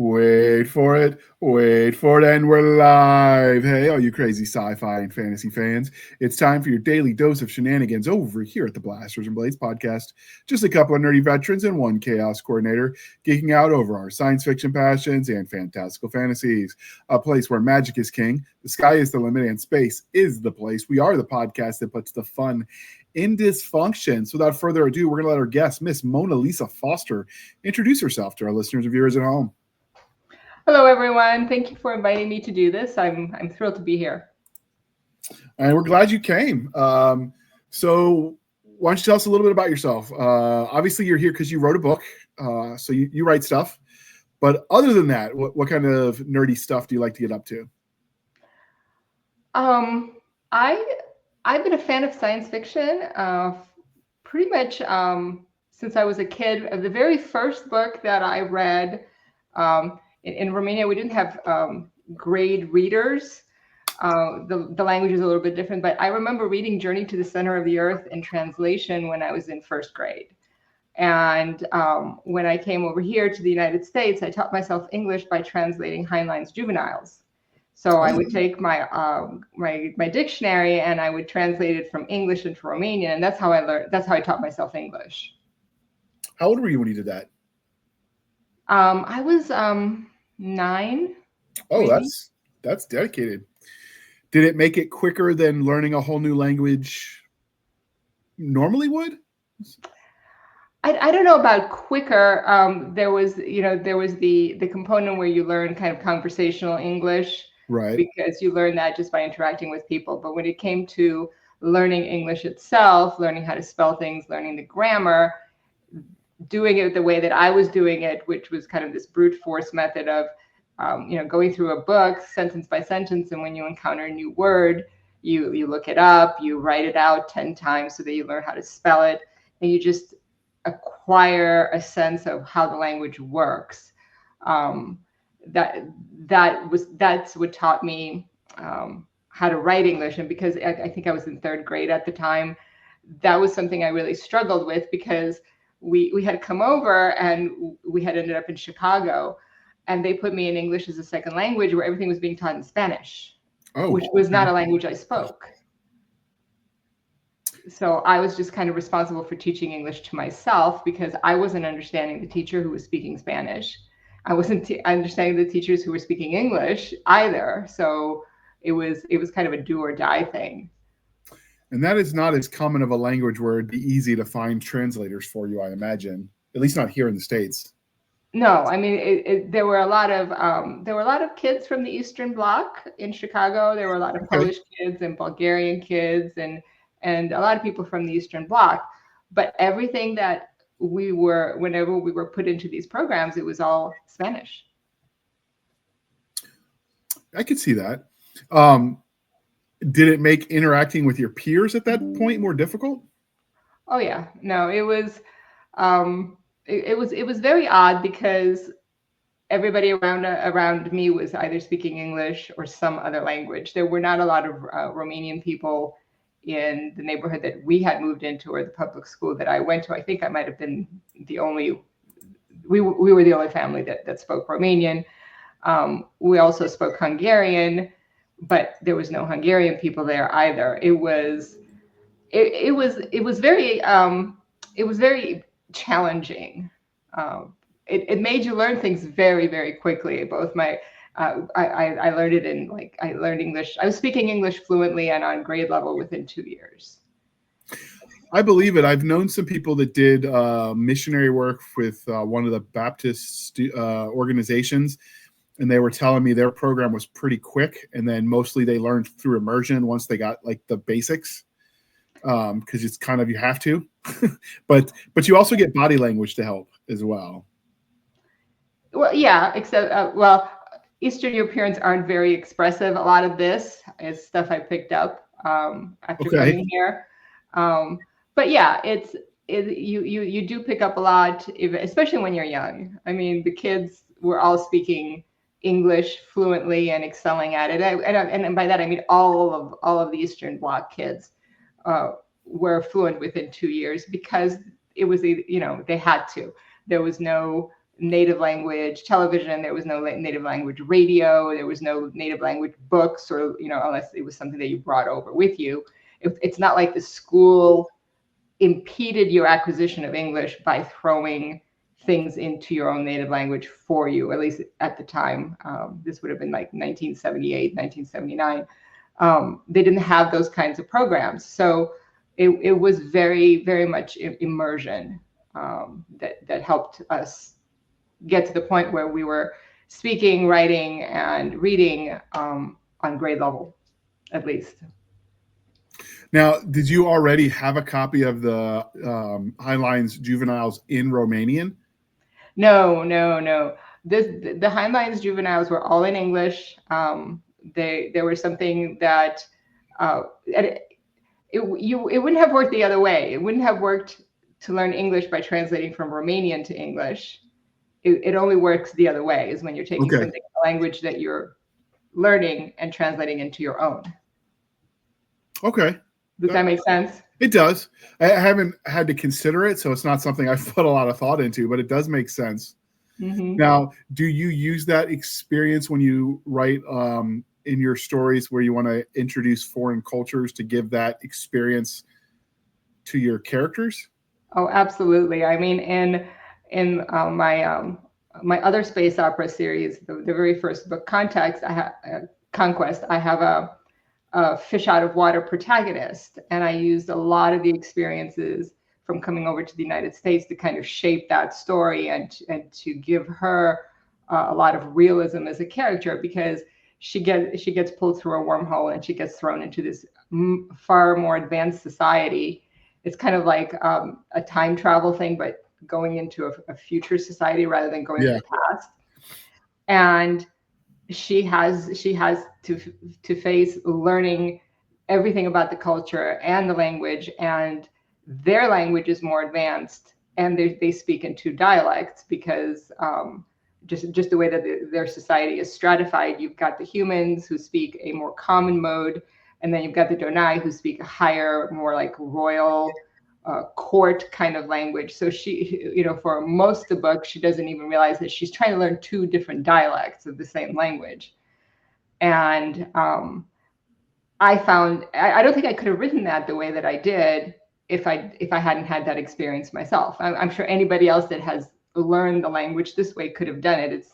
Wait for it, and we're live. Hey, all you crazy sci-fi and fantasy fans. It's time for your daily dose of shenanigans over here at the Blasters and Blades podcast. Just a couple of nerdy veterans and one chaos coordinator geeking out over our science fiction passions and fantastical fantasies. A place where magic is king, the sky is the limit, and space is the place. We are the podcast that puts the fun in dysfunction. So without further ado, we're going to let our guest, Miss Monalisa Foster, introduce herself to our listeners and viewers at home. Hello, everyone. Thank you for inviting me to do this. I'm thrilled to be here. And we're glad you came. So why don't you tell us a little bit about yourself? Obviously, you're here because you wrote a book, so you write stuff. But other than that, what kind of nerdy stuff do you like to get up to? I've been a fan of science fiction pretty much since I was a kid. The very first book that I read, in Romania, we didn't have grade readers. The language is a little bit different, but I remember reading Journey to the Center of the Earth in translation when I was in first grade. And when I came over here to the United States, I taught myself English by translating Heinlein's Juveniles. So I would take my dictionary and I would translate it from English into Romanian, and that's how I learned. That's how I taught myself English. How old were you when you did that? I was 9. Oh, maybe. That's dedicated. Did it make it quicker than learning a whole new language normally would? I don't know about quicker. There was the component where you learn kind of conversational English, right? Because you learn that just by interacting with people. But when it came to learning English itself, learning how to spell things, learning the grammar, doing it the way that I was doing it, which was kind of this brute force method of, going through a book sentence by sentence. And when you encounter a new word, you look it up, you write it out 10 times so that you learn how to spell it. And you just acquire a sense of how the language works. That's what taught me how to write English. And because I think I was in 3rd grade at the time, that was something I really struggled with, because we had come over and we had ended up in Chicago, and they put me in English as a second language where everything was being taught in Spanish, which was not a language I spoke. So I was just kind of responsible for teaching English to myself, because I wasn't understanding the teacher who was speaking Spanish. I wasn't understanding the teachers who were speaking English either. So it was kind of a do or die thing. And that is not as common of a language where it'd be easy to find translators for you, I imagine. At least not here in the States. No, I mean, there were a lot of kids from the Eastern Bloc in Chicago. There were a lot of Polish kids and Bulgarian kids and a lot of people from the Eastern Bloc. But everything that whenever we were put into these programs, it was all Spanish. I could see that. Did it make interacting with your peers at that point more difficult? Oh yeah, no, it was very odd, because everybody around me was either speaking English or some other language. There were not a lot of Romanian people in the neighborhood that we had moved into, or the public school that I went to. I think I might have been we were the only family that spoke Romanian. We also spoke Hungarian, but there was no Hungarian people there either. It was very challenging. It made you learn things very, very quickly. Both I learned it I learned English. I was speaking English fluently and on grade level within 2 years. I believe it. I've known some people that did missionary work with one of the Baptist organizations, and they were telling me their program was pretty quick, and then mostly they learned through immersion once they got like the basics, because it's kind of, you have to, but you also get body language to help as well. Well, yeah, except Eastern Europeans aren't very expressive. A lot of this is stuff I picked up after coming here. But yeah, you do pick up a lot, especially when you're young. I mean, the kids were all speaking English fluently and excelling at it, and by that I mean all of the Eastern Bloc kids were fluent within 2 years, because it was, they had to. There was no native language television. There was no native language radio. There was no native language books, or, unless it was something that you brought over with you. It's not like the school impeded your acquisition of English by throwing things into your own native language for you, at least at the time. This would have been like 1978, 1979. They didn't have those kinds of programs. So it was very, very much immersion that helped us get to the point where we were speaking, writing, and reading on grade level, at least. Now, did you already have a copy of the Heinlein's Juveniles in Romanian? No. The Heinlein's Juveniles were all in English. They were something that it wouldn't have worked the other way. It wouldn't have worked to learn English by translating from Romanian to English. It only works the other way, is when you're taking something, a language that you're learning, and translating into your own. Okay. Does that make sense? It does. I haven't had to consider it, so it's not something I've put a lot of thought into, but it does make sense. Mm-hmm. Now, do you use that experience when you write in your stories where you want to introduce foreign cultures to give that experience to your characters? Oh, absolutely. I mean, in my other space opera series, the very first book, Conquest, I have a fish out of water protagonist, and I used a lot of the experiences from coming over to the United States to kind of shape that story and to give her a lot of realism as a character, because she gets pulled through a wormhole and she gets thrown into this far more advanced society. It's kind of like a time travel thing, but going into a future society rather than going to the past. And she has to face learning everything about the culture and the language, and their language is more advanced, and they speak in two dialects, because just the way that their society is stratified. You've got the humans who speak a more common mode, and then you've got the Donai who speak a higher, more like royal court kind of language. So she, for most of the book, she doesn't even realize that she's trying to learn two different dialects of the same language. And I found, I don't think I could have written that the way that I did if I hadn't had that experience myself. I'm sure anybody else that has learned the language this way could have done it.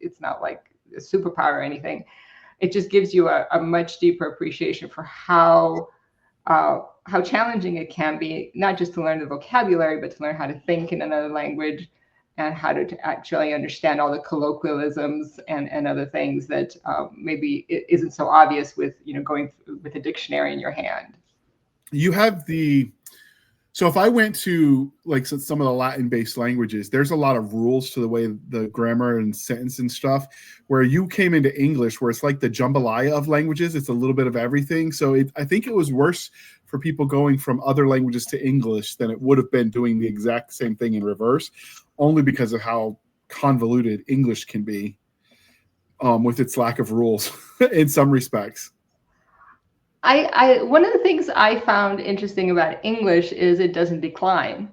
It's not like a superpower or anything. It just gives you a much deeper appreciation for how challenging it can be, not just to learn the vocabulary, but to learn how to think in another language, and how to actually understand all the colloquialisms and other things that maybe it isn't so obvious with going with a dictionary in your hand. You have so if I went to like some of the Latin-based languages, there's a lot of rules to the way the grammar and sentence and stuff, where you came into English, where it's like the jambalaya of languages. It's a little bit of everything. So I think it was worse for people going from other languages to English than it would have been doing the exact same thing in reverse, only because of how convoluted English can be with its lack of rules in some respects. One of the things I found interesting about English is it doesn't decline.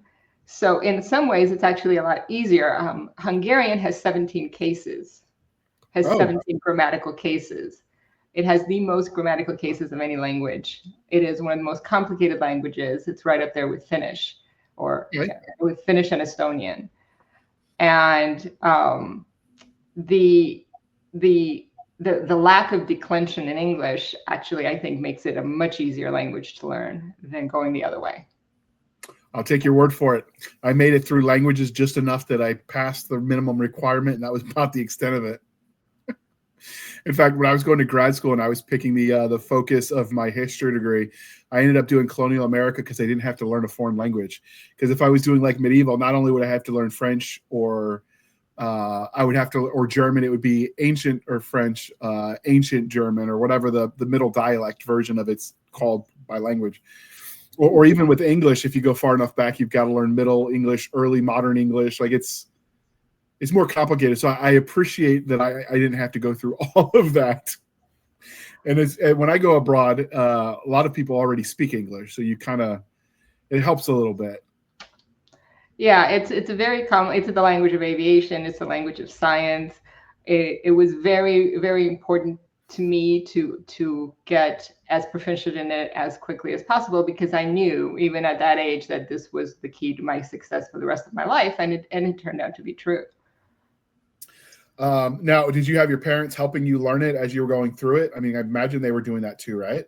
So in some ways, it's actually a lot easier. Hungarian has 17 cases, 17 grammatical cases. It has the most grammatical cases of any language. It is one of the most complicated languages. It's right up there with Finnish, or with Finnish and Estonian. And the lack of declension in English actually, I think, makes it a much easier language to learn than going the other way. I'll take your word for it. I made it through languages just enough that I passed the minimum requirement, and that was about the extent of it. In fact, when I was going to grad school and I was picking the focus of my history degree, I ended up doing colonial America because I didn't have to learn a foreign language. Because if I was doing like medieval, not only would I have to learn French or German, it would be ancient or French, ancient German, or whatever the middle dialect version of it's called by language. Or even with English, if you go far enough back, you've got to learn Middle English, early modern English. Like it's more complicated. So I appreciate that I didn't have to go through all of that. And when I go abroad, a lot of people already speak English, so it helps a little bit. Yeah, it's a very common. It's the language of aviation. It's the language of science. It was very very important to me to get as proficient in it as quickly as possible because I knew even at that age that this was the key to my success for the rest of my life, and it turned out to be true. Now, did you have your parents helping you learn it as you were going through it? I mean, I imagine they were doing that too, right?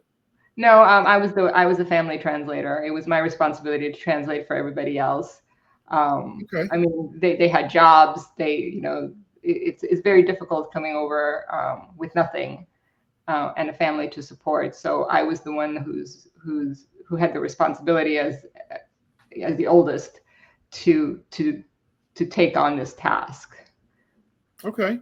No, I was a family translator. It was my responsibility to translate for everybody else. Okay. I mean, they had jobs. They, it's very difficult coming over with nothing and a family to support. So I was the one who had the responsibility as the oldest to take on this task. Okay.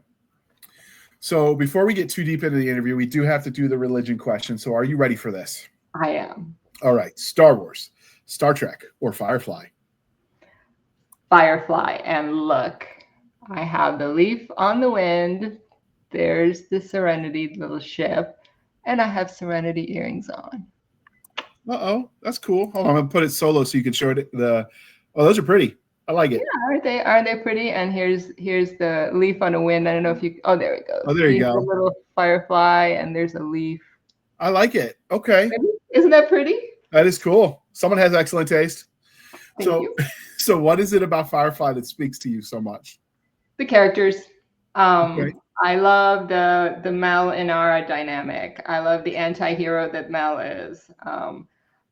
So before we get too deep into the interview, we do have to do the religion question. So are you ready for this? I am. All right. Star Wars, Star Trek, or Firefly? Firefly, and look, I have the leaf on the wind. There's the Serenity little ship, and I have Serenity earrings on. Uh-oh, that's cool. Hold on, I'm gonna put it solo so you can show it. Oh, those are pretty. I like it. Yeah, aren't they? Aren't they pretty? And here's the leaf on the wind. I don't know if you. Oh, there it Oh, goes. there you Here's the go. little firefly, and there's a leaf. I like it. Okay, Isn't that pretty? that is cool. Someone has excellent taste. Thank So, you. so what is it about Firefly that speaks to you so much? The characters. Okay. I love the Mel and Ara dynamic. I love the anti-hero that Mel is.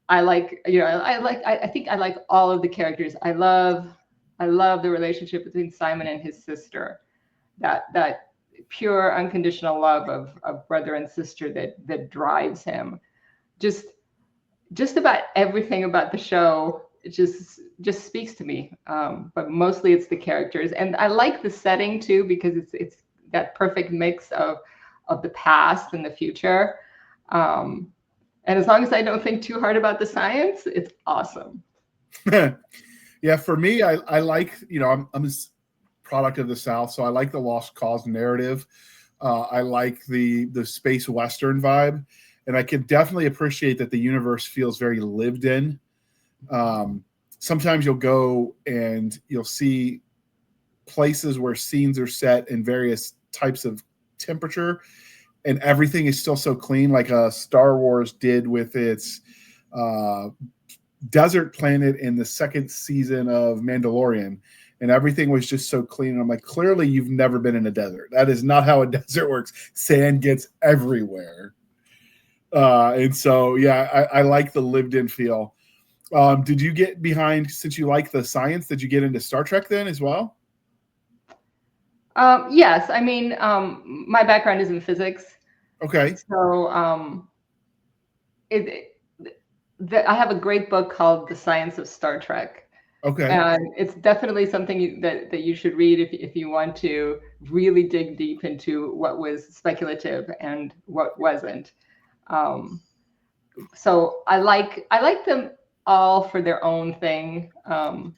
I like, I think I like all of the characters. I love the relationship between Simon and his sister. That pure unconditional love of brother and sister that drives him. Just just about everything about the show, it just speaks to me. But mostly it's the characters, and I like the setting too because it's that perfect mix of the past and the future. Um, and as long as I don't think too hard about the science, it's awesome. Yeah, for me, I like, I'm a product of the South, so I like the lost cause narrative. I like the space western vibe, and I can definitely appreciate that the universe feels very lived in. Sometimes you'll go and you'll see places where scenes are set in various types of temperature, and everything is still so clean, like Star Wars did with its uh, desert planet in the second season of Mandalorian, and everything was just so clean. And I'm like, clearly you've never been in a desert. That is not how a desert works. Sand gets everywhere. And so, yeah, I like the lived in feel. Did you get behind, since you like the science, did you get into Star Trek then as well? Yes, I mean, my background is in physics, Okay. so I have a great book called The Science of Star Trek. Okay. And it's definitely something that you should read if you want to really dig deep into what was speculative and what wasn't. Um, so I like them all for their own thing. I'm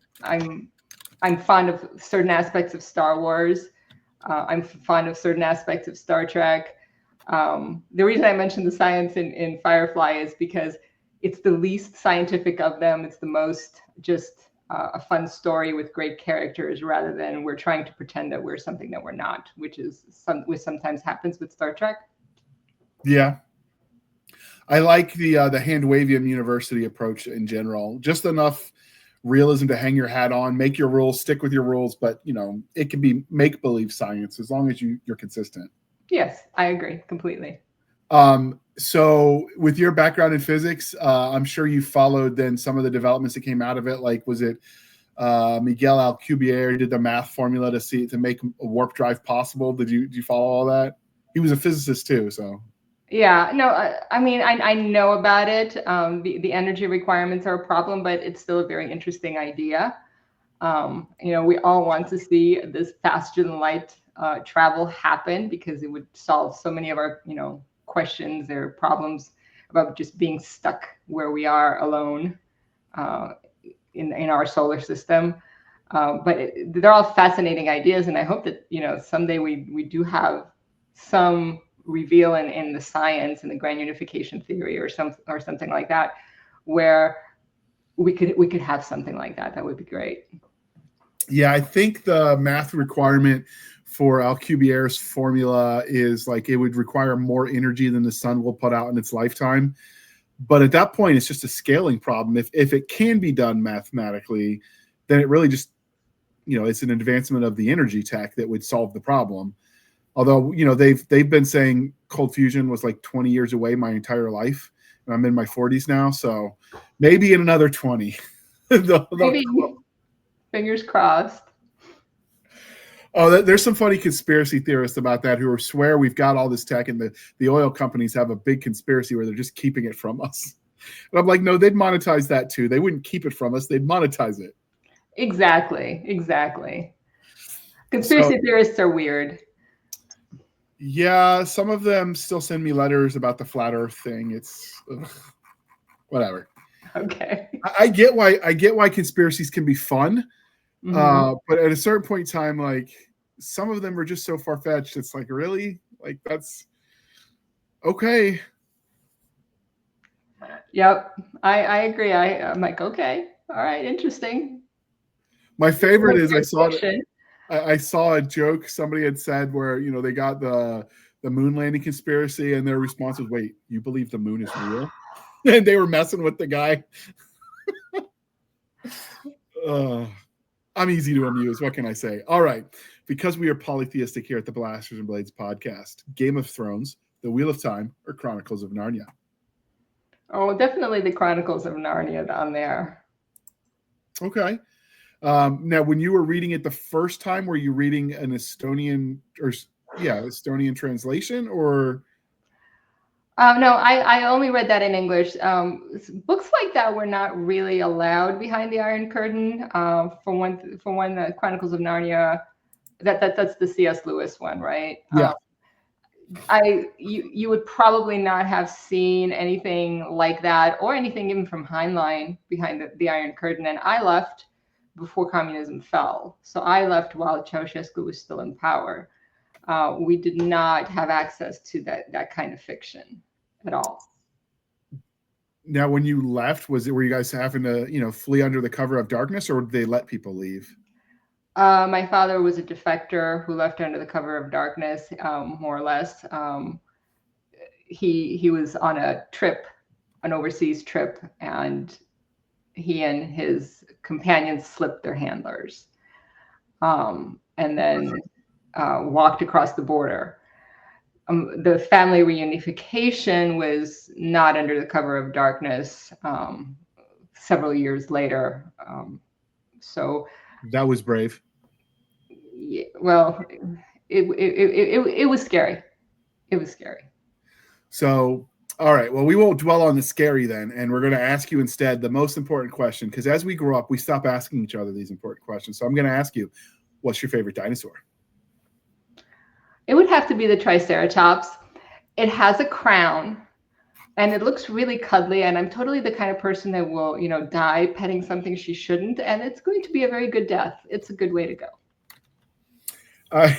fond of certain aspects of Star Wars. I'm fond of certain aspects of Star Trek. The reason I mentioned the science in Firefly is because it's the least scientific of them. It's the most just a fun story with great characters, rather than we're trying to pretend that we're something that we're not, which sometimes happens with Star Trek. Yeah. I like the Handwavium University approach in general. Just enough realism to hang your hat on, make your rules, stick with your rules, but it can be make believe science as long as you're consistent. Yes, I agree completely. So with your background in physics, I'm sure you followed then some of the developments that came out of it. Like, was it Miguel Alcubierre did the math formula to make a warp drive possible? Did you follow all that? He was a physicist too, so. Yeah, no, I mean, I know about it. The energy requirements are a problem, but it's still a very interesting idea. We all want to see this faster than light travel happen because it would solve so many of our, questions or problems about just being stuck where we are alone in our solar system. But they're all fascinating ideas, and I hope that someday we do have some reveal in the science and the grand unification theory or something like that, where we could have something like that. That would be great. Yeah, I think the math requirement for Alcubierre's formula is like it would require more energy than the sun will put out in its lifetime. But at that point, it's just a scaling problem. If it can be done mathematically, then it really just, it's an advancement of the energy tech that would solve the problem. Although, they've been saying cold fusion was like 20 years away my entire life, and I'm in my 40s now, so maybe in another 20. Maybe. Fingers crossed. Oh, there's some funny conspiracy theorists about that who swear we've got all this tech, and the oil companies have a big conspiracy where they're just keeping it from us. And I'm like, no, they'd monetize that too. They wouldn't keep it from us. They'd monetize it. Exactly. Conspiracy theorists are weird. Yeah, some of them still send me letters about the flat Earth thing. It's whatever. Okay. I get why conspiracies can be fun, but at a certain point in time, like some of them are just so far fetched. It's like, really, like that's okay. Yep, I agree. I'm like, okay, all right, interesting. My favorite is I saw a joke somebody had said where they got the moon landing conspiracy, and their response was, "Wait, you believe the moon is real?" And they were messing with the guy. I'm easy to amuse. What can I say? All right, because we are polytheistic here at the Blasters and Blades podcast, Game of Thrones, The Wheel of Time, or Chronicles of Narnia? Oh, definitely the Chronicles of Narnia on there. Okay. Now, when you were reading it the first time, were you reading an Estonian translation, or? No, I only read that in English. Books like that were not really allowed behind the Iron Curtain. For one, the Chronicles of Narnia, that's the C.S. Lewis one, right? Yeah. You would probably not have seen anything like that, or anything even from Heinlein behind the Iron Curtain. And I left before communism fell, so I left while Ceausescu was still in power. We did not have access to that kind of fiction at all. Now, when you left, were you guys having to flee under the cover of darkness, or did they let people leave? My father was a defector who left under the cover of darkness, more or less. He was on a trip, an overseas trip, and he and his companions slipped their handlers, and then walked across the border. The family reunification was not under the cover of darkness several years later. So that was brave. Yeah, well, it was scary. It was scary. So, all right. Well, we won't dwell on the scary then, and we're going to ask you instead the most important question, because as we grow up, we stop asking each other these important questions. So I'm going to ask you, what's your favorite dinosaur? It would have to be the Triceratops. It has a crown, and it looks really cuddly, and I'm totally the kind of person that will, die petting something she shouldn't, and it's going to be a very good death. It's a good way to go.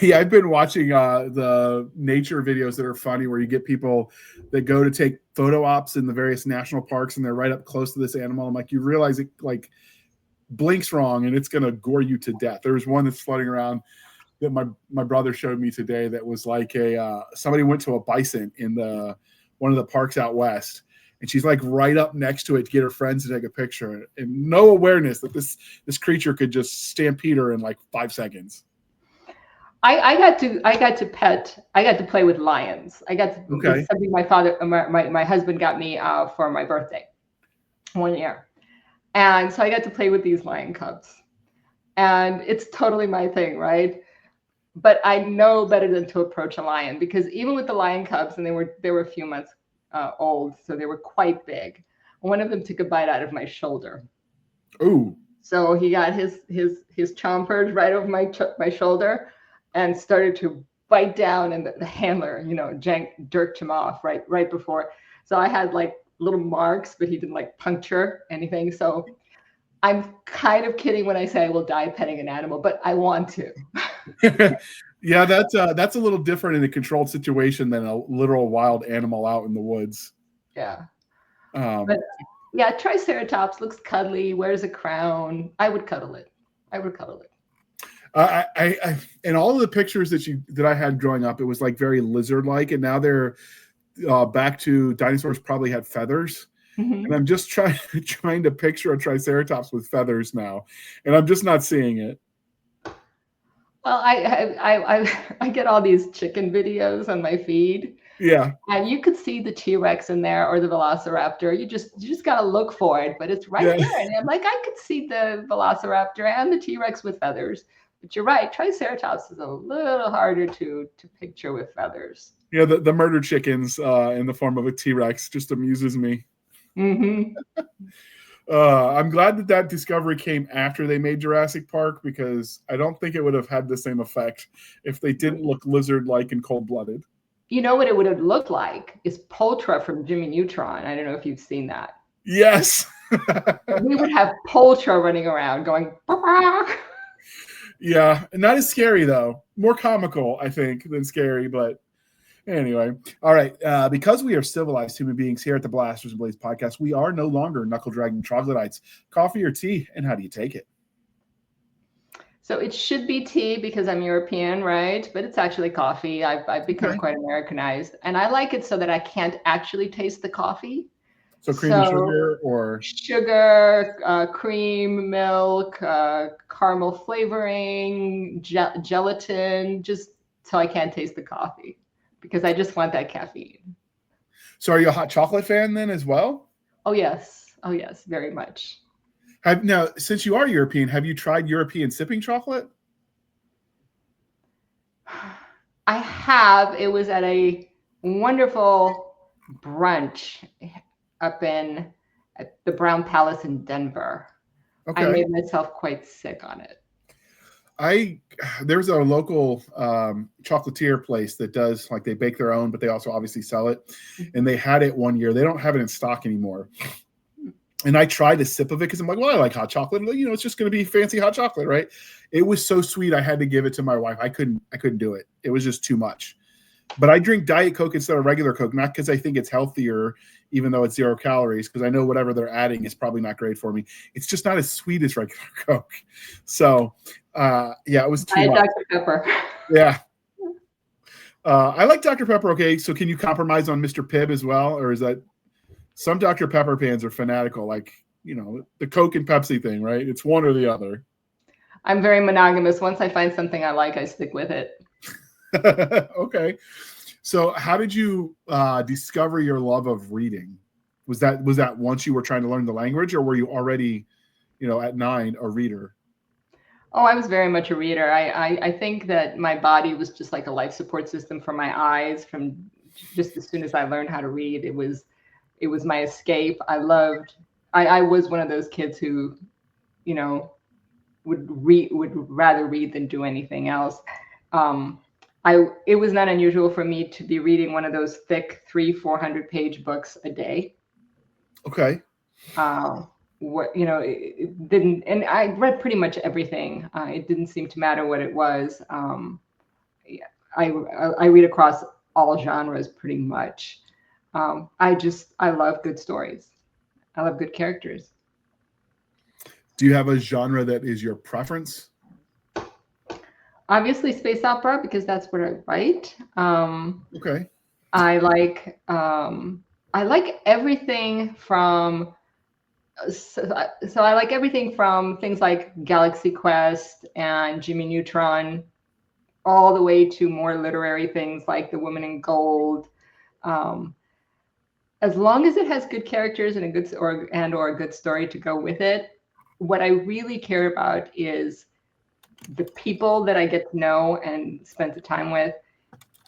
Yeah, I've been watching the nature videos that are funny, where you get people that go to take photo ops in the various national parks, and they're right up close to this animal. I'm like, you realize it like blinks wrong and it's going to gore you to death. There's one that's floating around that my brother showed me today that was like somebody went to a bison in one of the parks out west, and she's like right up next to it to get her friends to take a picture, and no awareness that this creature could just stampede her in like 5 seconds. I got to play with lions. It's something my husband got me for my birthday one year. And so I got to play with these lion cubs, and it's totally my thing, right? But I know better than to approach a lion, because even with the lion cubs, and they were a few months old, so they were quite big. One of them took a bite out of my shoulder. Ooh. So he got his chompers right over my shoulder, and started to bite down, and the handler, jerked him off right before. So I had like little marks, but he didn't like puncture anything. So I'm kind of kidding when I say I will die petting an animal, but I want to. Yeah, that's a little different in a controlled situation than a literal wild animal out in the woods. Yeah. But yeah, Triceratops looks cuddly, wears a crown. I would cuddle it. And all of the pictures that I had growing up, it was like very lizard-like, and now they're back to dinosaurs probably had feathers. And I'm just trying to picture a triceratops with feathers now, and I'm just not seeing it. Well, I get all these chicken videos on my feed, Yeah. and you could see the T-Rex in there or the Velociraptor. You just gotta look for it, but it's right Yeah. there. And I'm like, I could see the Velociraptor and the T-Rex with feathers. But you're right, Triceratops is a little harder to picture with feathers. Yeah, the murder chickens in the form of a T-Rex just amuses me. I'm glad that discovery came after they made Jurassic Park, because I don't think it would have had the same effect if they didn't look lizard-like and cold-blooded. You know what it would have looked like is Poltra from Jimmy Neutron. I don't know if you've seen that. Yes. We would have Poltra running around going, bah! Yeah, not as scary though. More comical, I think, than scary. But anyway, all right. Because we are civilized human beings here at the Blasters and Blades podcast, we are no longer knuckle dragging troglodytes. Coffee or tea, and how do you take it? So it should be tea because I'm European, right? But it's actually coffee. I've become quite Americanized, and I like it so that I can't actually taste the coffee. So cream and sugar, or sugar, cream, milk, caramel flavoring, gelatin, just so I can't taste the coffee because I just want that caffeine. So are you a hot chocolate fan then as well? Oh yes, very much. Now, since you are European, have you tried European sipping chocolate? I have. It was at a wonderful brunch up at the Brown Palace in Denver. Okay. I made myself quite sick on it. There's a local chocolatier place that does, like, they bake their own, but they also obviously sell it. And they had it one year. They don't have it in stock anymore. And I tried a sip of it because I'm like, well, I like hot chocolate. You know, it's just going to be fancy hot chocolate, right? It was so sweet. I had to give it to my wife. I couldn't do it. It was just too much. But I drink Diet Coke instead of regular Coke, not because I think it's healthier, even though it's 0 calories, because I know whatever they're adding is probably not great for me. It's just not as sweet as regular Coke. So, yeah, it was too much. Dr. Pepper. Yeah. I like Dr. Pepper. Okay, so can you compromise on Mr. Pibb as well? Or is that... Some Dr. Pepper fans are fanatical, like, you know, the Coke and Pepsi thing, right? It's one or the other. I'm very monogamous. Once I find something I like, I stick with it. Okay. So how did you discover your love of reading? Was that once you were trying to learn the language, or were you already, you know, at 9 a reader? Oh, I was very much a reader. I think that my body was just like a life support system for my eyes. From just as soon as I learned how to read, it was my escape. I was one of those kids who, you know, would rather read than do anything else. It was not unusual for me to be reading one of those thick 300-400 page books a day. Okay. It didn't, and I read pretty much everything. It didn't seem to matter what it was. I read across all genres pretty much. I love good stories. I love good characters. Do you have a genre that is your preference? Obviously space opera, because that's what I write. Okay. I like everything from I like everything from things like Galaxy Quest and Jimmy Neutron, all the way to more literary things like The Woman in Gold. As long as it has good characters and a good story to go with it, what I really care about is the people that I get to know and spend the time with,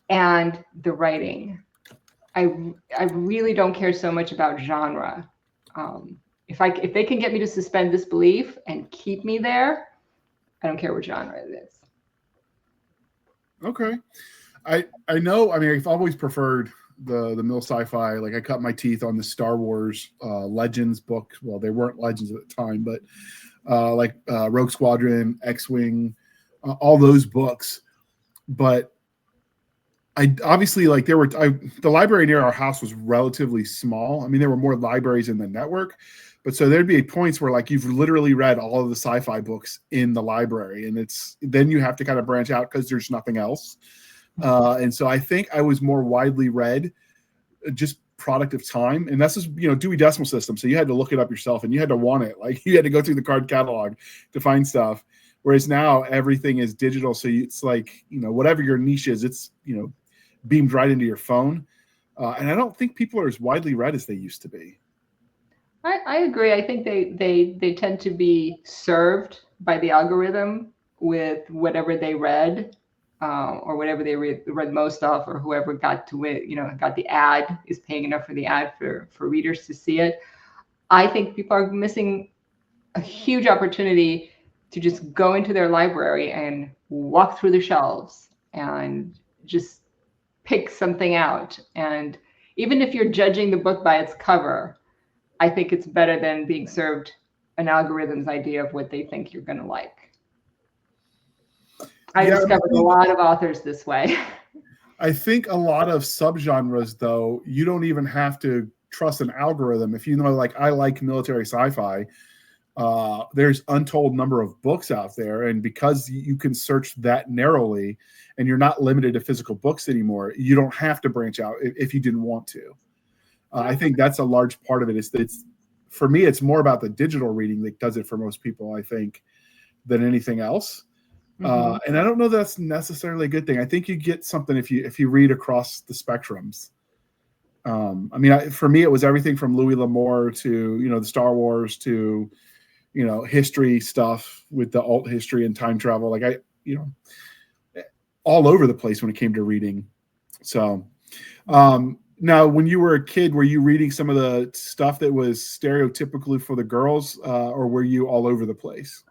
and the writing. I really don't care so much about genre. If they can get me to suspend disbelief and keep me there, I don't care what genre it is. Okay. I know, I mean, I've always preferred the mill sci-fi. Like, I cut my teeth on the Star Wars Legends book. Well, they weren't Legends at the time, but like Rogue Squadron, X-Wing, all those books. But I obviously like the library near our house was relatively small. I mean, there were more libraries in the network, but so there'd be points where like you've literally read all of the sci-fi books in the library, and then you have to kind of branch out because there's nothing else. And so I think I was more widely read, just product of time. And that's just, Dewey Decimal System. So you had to look it up yourself and you had to want it. Like you had to go through the card catalog to find stuff. Whereas now everything is digital. So it's like, whatever your niche is, it's, beamed right into your phone. And I don't think people are as widely read as they used to be. I agree. I think they tend to be served by the algorithm with whatever they read, or whatever they read most of, or whoever got to it, got the ad, is paying enough for the ad for readers to see it. I think people are missing a huge opportunity to just go into their library and walk through the shelves and just pick something out. And even if you're judging the book by its cover, I think it's better than being served an algorithm's idea of what they think you're going to like. I discovered a lot of authors this way. I think a lot of subgenres, though, you don't even have to trust an algorithm. If like I like military sci-fi, there's untold number of books out there, and because you can search that narrowly and you're not limited to physical books anymore, you don't have to branch out if you didn't want to. I think that's a large part of it. It's for me, it's more about the digital reading that does it for most people, I think, than anything else. Mm-hmm. And I don't know that's necessarily a good thing. I think you get something if you read across the spectrums. I mean, for me, it was everything from Louis L'Amour to the Star Wars to history stuff with the alt history and time travel. Like all over the place when it came to reading. So now, when you were a kid, were you reading some of the stuff that was stereotypically for the girls, or were you all over the place?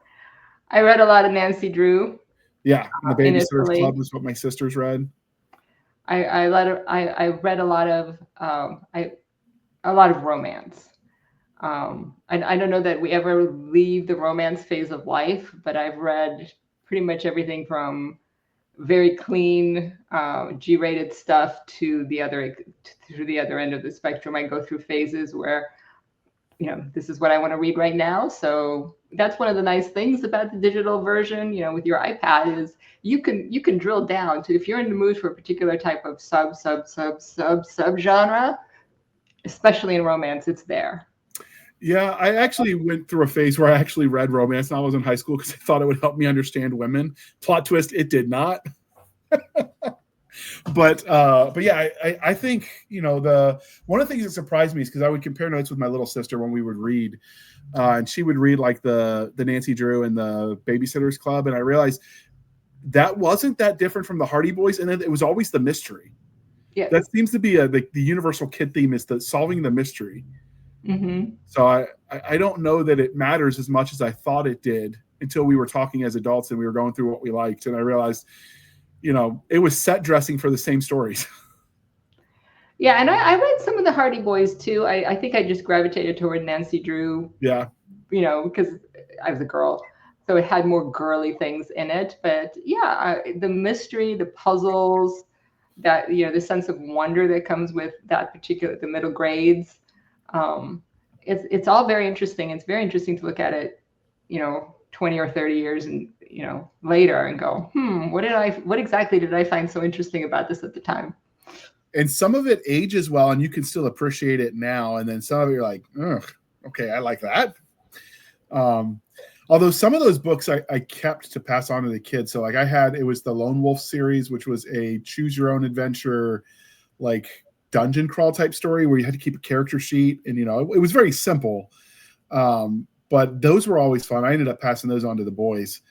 I read a lot of Nancy Drew. Yeah, the Babysitter's Club was what my sisters read. I read a lot of romance. I don't know that we ever leave the romance phase of life, but I've read pretty much everything from very clean G-rated stuff to the other end of the spectrum. I go through phases where this is what I want to read right now. So that's one of the nice things about the digital version, with your iPad, is you can drill down to, if you're in the mood for a particular type of sub genre, especially in romance, it's there. Yeah, I actually went through a phase where I actually read romance novels in high school because I thought it would help me understand women. Plot twist, it did not. But yeah, I think one of the things that surprised me is because I would compare notes with my little sister when we would read, and she would read like the Nancy Drew and the Babysitter's Club, and I realized that wasn't that different from the Hardy Boys, and then it was always the mystery. Yeah, that seems to be the universal kid theme, is solving the mystery. Mm-hmm. So I don't know that it matters as much as I thought it did until we were talking as adults and we were going through what we liked, and I realized, it was set dressing for the same stories. Yeah, and I read some of the Hardy Boys too. I think I just gravitated toward Nancy Drew. Yeah. Because I was a girl, so it had more girly things in it. But yeah, the mystery, the puzzles, that the sense of wonder that comes with that the middle grades. It's all very interesting. It's very interesting to look at it, 20 or 30 years and later and go, what exactly did I find so interesting about this at the time? And some of it ages well and you can still appreciate it now, and then some of it you're like, okay, I like that. Although some of those books I kept to pass on to the kids. So like it was the Lone Wolf series, which was a choose your own adventure, like dungeon crawl type story where you had to keep a character sheet, and it was very simple, but those were always fun. I ended up passing those on to the boys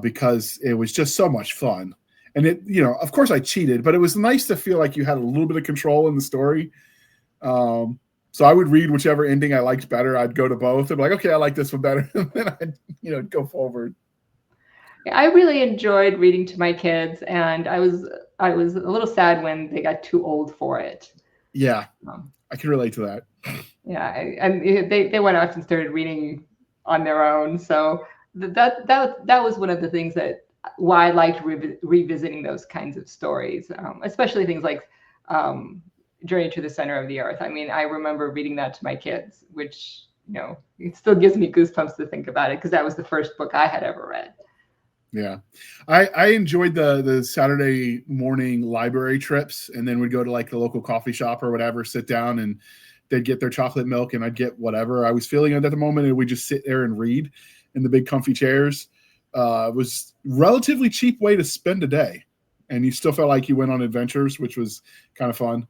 because it was just so much fun. And it, of course I cheated, but it was nice to feel like you had a little bit of control in the story. So I would read whichever ending I liked better. I'd go to both and be like, okay, I like this one better. And then I'd, go forward. I really enjoyed reading to my kids, and I was a little sad when they got too old for it. Yeah, I can relate to that. Yeah, and they went off and started reading on their own. So that was one of the things that why I liked revisiting those kinds of stories, especially things like Journey to the Center of the Earth. I mean, I remember reading that to my kids, which, it still gives me goosebumps to think about it, because that was the first book I had ever read. Yeah. I enjoyed the Saturday morning library trips, and then we'd go to like the local coffee shop or whatever, sit down, and they'd get their chocolate milk and I'd get whatever I was feeling at the moment, and we'd just sit there and read in the big comfy chairs. It was relatively cheap way to spend a day, and you still felt like you went on adventures, which was kind of fun.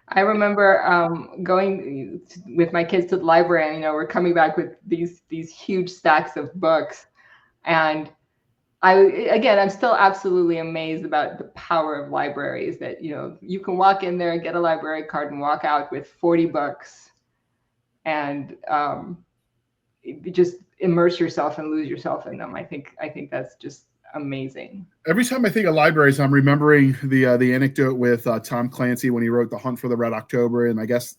I remember going with my kids to the library, and we're coming back with these huge stacks of books, and I'm still absolutely amazed about the power of libraries. That you can walk in there, get a library card, and walk out with 40 books, and just immerse yourself and lose yourself in them. I think that's just amazing. Every time I think of libraries, I'm remembering the anecdote with Tom Clancy when he wrote The Hunt for the Red October, and I guess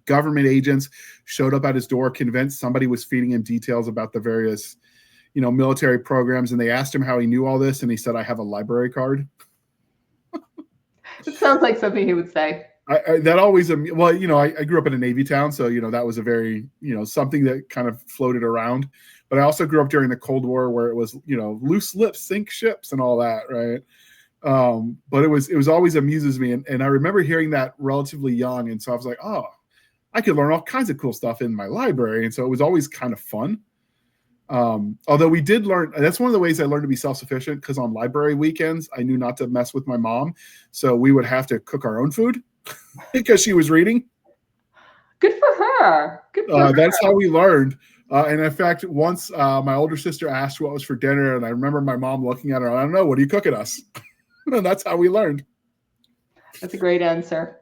government agents showed up at his door, convinced somebody was feeding him details about the various military programs, and they asked him how he knew all this, and he said, "I have a library card." It sounds like something he would say. That always, I grew up in a Navy town, so that was a very something that kind of floated around. But I also grew up during the Cold War, where it was loose lips sink ships and all that, right? But it was always amuses me, and I remember hearing that relatively young, and so I was like, oh, I could learn all kinds of cool stuff in my library, and so it was always kind of fun. Although we did learn, that's one of the ways I learned to be self-sufficient, because on library weekends I knew not to mess with my mom, so we would have to cook our own food because she was reading. Good for her. That's how we learned. And in fact, once my older sister asked what was for dinner, and I remember my mom looking at her, I don't know, what are you cooking us? And that's how we learned. That's a great answer.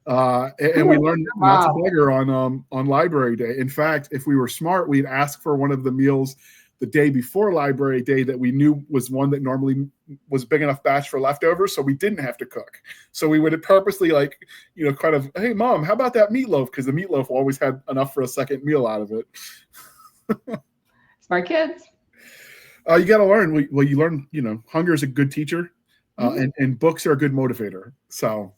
And we learned not to beg her on library day. In fact, if we were smart, we'd ask for one of the meals the day before library day that we knew was one that normally was big enough batch for leftovers, so we didn't have to cook. So we would purposely kind of, hey, Mom, how about that meatloaf? Because the meatloaf always had enough for a second meal out of it. Smart kids. You got to learn. You learn, hunger is a good teacher, and books are a good motivator. So,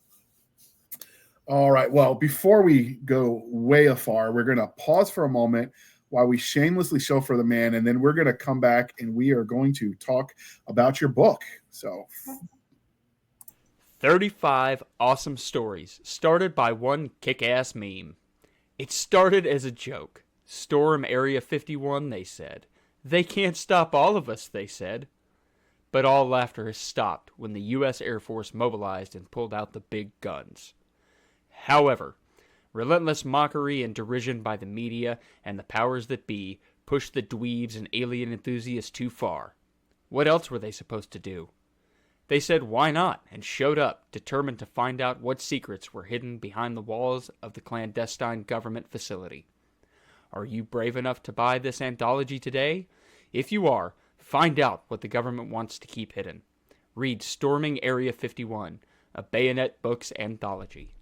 all right. Well, before we go way afar, we're going to pause for a moment while we shamelessly show for the man, and then we're going to come back and we are going to talk about your book. So 35 awesome stories started by one kick-ass meme. It started as a joke. Storm Area 51, they said. They can't stop all of us, they said. But all laughter has stopped when the U.S. Air Force mobilized and pulled out the big guns. However, relentless mockery and derision by the media and the powers that be pushed the dweebs and alien enthusiasts too far. What else were they supposed to do? They said why not, and showed up, determined to find out what secrets were hidden behind the walls of the clandestine government facility. Are you brave enough to buy this anthology today? If you are, find out what the government wants to keep hidden. Read Storming Area 51, a Bayonet Books anthology.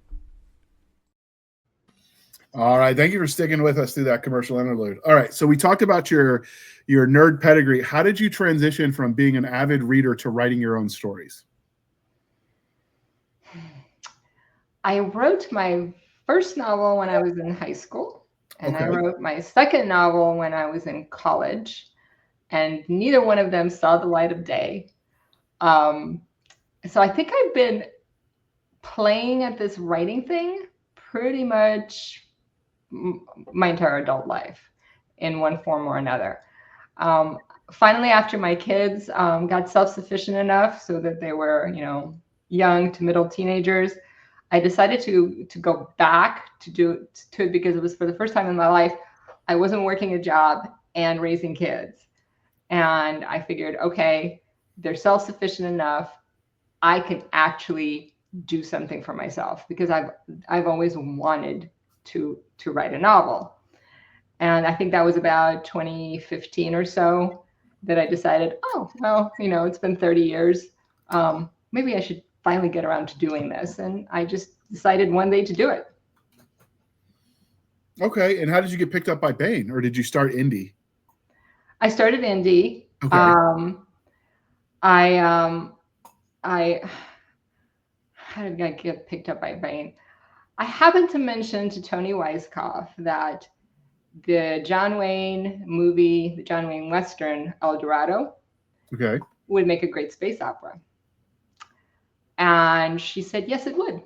All right. Thank you for sticking with us through that commercial interlude. All right. So we talked about your nerd pedigree. How did you transition from being an avid reader to writing your own stories? I wrote my first novel when I was in high school, and I wrote my second novel when I was in college, and neither one of them saw the light of day. So I think I've been playing at this writing thing pretty much my entire adult life in one form or another. Finally, after my kids got self-sufficient enough so that they were, young to middle teenagers, I decided to go back to it because it was for the first time in my life I wasn't working a job and raising kids. And I figured, okay, they're self-sufficient enough. I can actually do something for myself, because I've always wanted to write a novel. And I think that was about 2015 or so that I decided, oh, well, it's been 30 years. Maybe I should finally get around to doing this. And I just decided one day to do it. Okay. And how did you get picked up by Bain, or did you start indie? I started indie. Okay. I how did I get picked up by Bain? I happened to mention to Tony Weisskopf that the John Wayne movie, the John Wayne Western El Dorado, Okay. would make a great space opera. And she said, yes, it would.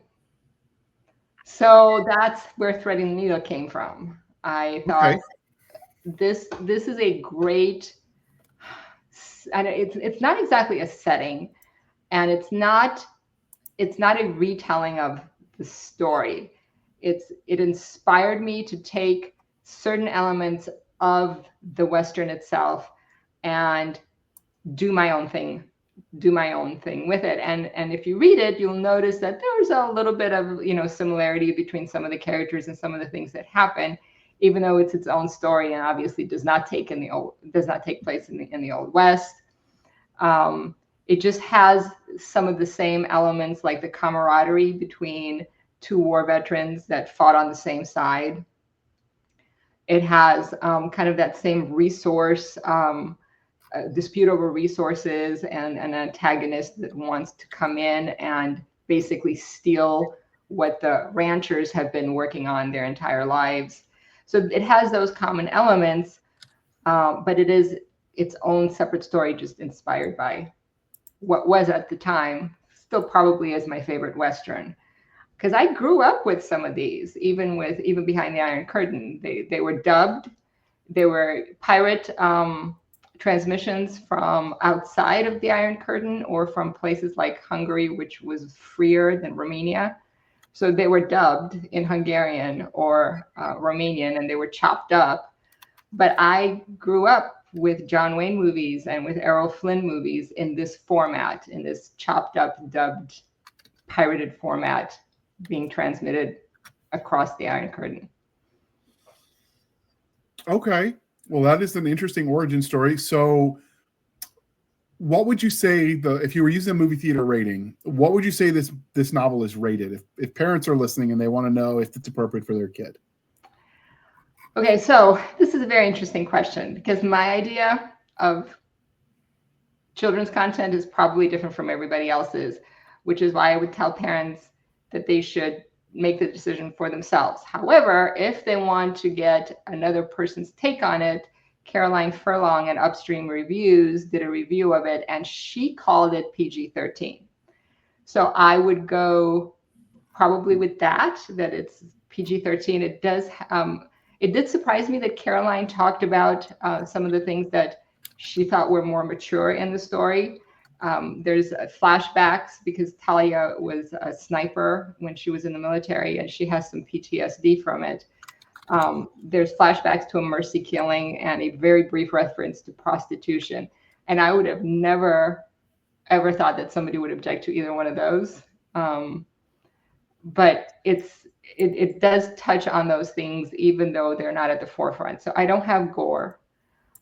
So that's where Threading the Needle came from. I thought this is a great, and it's not exactly a setting, and it's not a retelling of the story. It inspired me to take certain elements of the Western itself and do my own thing with it. And if you read it, you'll notice that there's a little bit of, similarity between some of the characters and some of the things that happen, even though it's its own story and obviously does not take place in the Old West. It just has some of the same elements, like the camaraderie between two war veterans that fought on the same side. It has kind of that same resource, dispute over resources, and an antagonist that wants to come in and basically steal what the ranchers have been working on their entire lives. So it has those common elements, but it is its own separate story, just inspired by what was at the time still probably is my favorite Western. Because I grew up with some of these, even Behind the Iron Curtain. They were dubbed. They were pirate transmissions from outside of the Iron Curtain or from places like Hungary, which was freer than Romania. So they were dubbed in Hungarian or Romanian, and they were chopped up. But I grew up with John Wayne movies and with Errol Flynn movies in this format, in this chopped up, dubbed, pirated format being transmitted across the Iron Curtain. Okay. Well, that is an interesting origin story. So what would you say, if you were using a movie theater rating, what would you say this novel is rated? If parents are listening and they want to know if it's appropriate for their kid. Okay, so this is a very interesting question, because my idea of children's content is probably different from everybody else's, which is why I would tell parents that they should make the decision for themselves. However, if they want to get another person's take on it, Caroline Furlong at Upstream Reviews did a review of it, and she called it PG-13. So I would go probably with that it's PG-13. It did surprise me that Caroline talked about some of the things that she thought were more mature in the story. There's flashbacks because Talia was a sniper when she was in the military, and she has some PTSD from it. There's flashbacks to a mercy killing and a very brief reference to prostitution. And I would have never, ever thought that somebody would object to either one of those. But it does touch on those things, even though they're not at the forefront. So I don't have gore.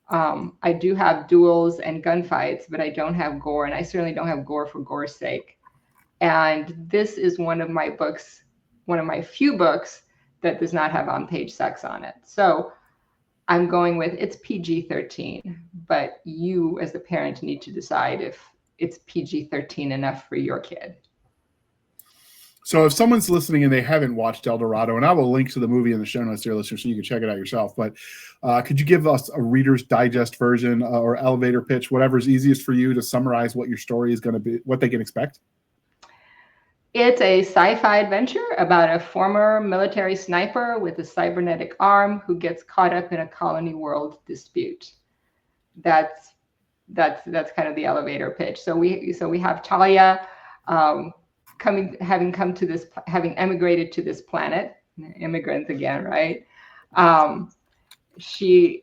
I do have duels and gunfights, but I don't have gore, and I certainly don't have gore for gore's sake. And this is one of my few books that does not have on-page sex on it. So I'm going with it's PG-13, but you as the parent need to decide if it's PG-13 enough for your kid. So if someone's listening and they haven't watched El Dorado, and I will link to the movie in the show notes, dear listeners, so you can check it out yourself. But could you give us a Reader's Digest version or elevator pitch, whatever's easiest for you, to summarize what your story is going to be, what they can expect? It's a sci-fi adventure about a former military sniper with a cybernetic arm who gets caught up in a colony world dispute. That's kind of the elevator pitch. So we have Talia having emigrated to this planet, immigrant again, right? She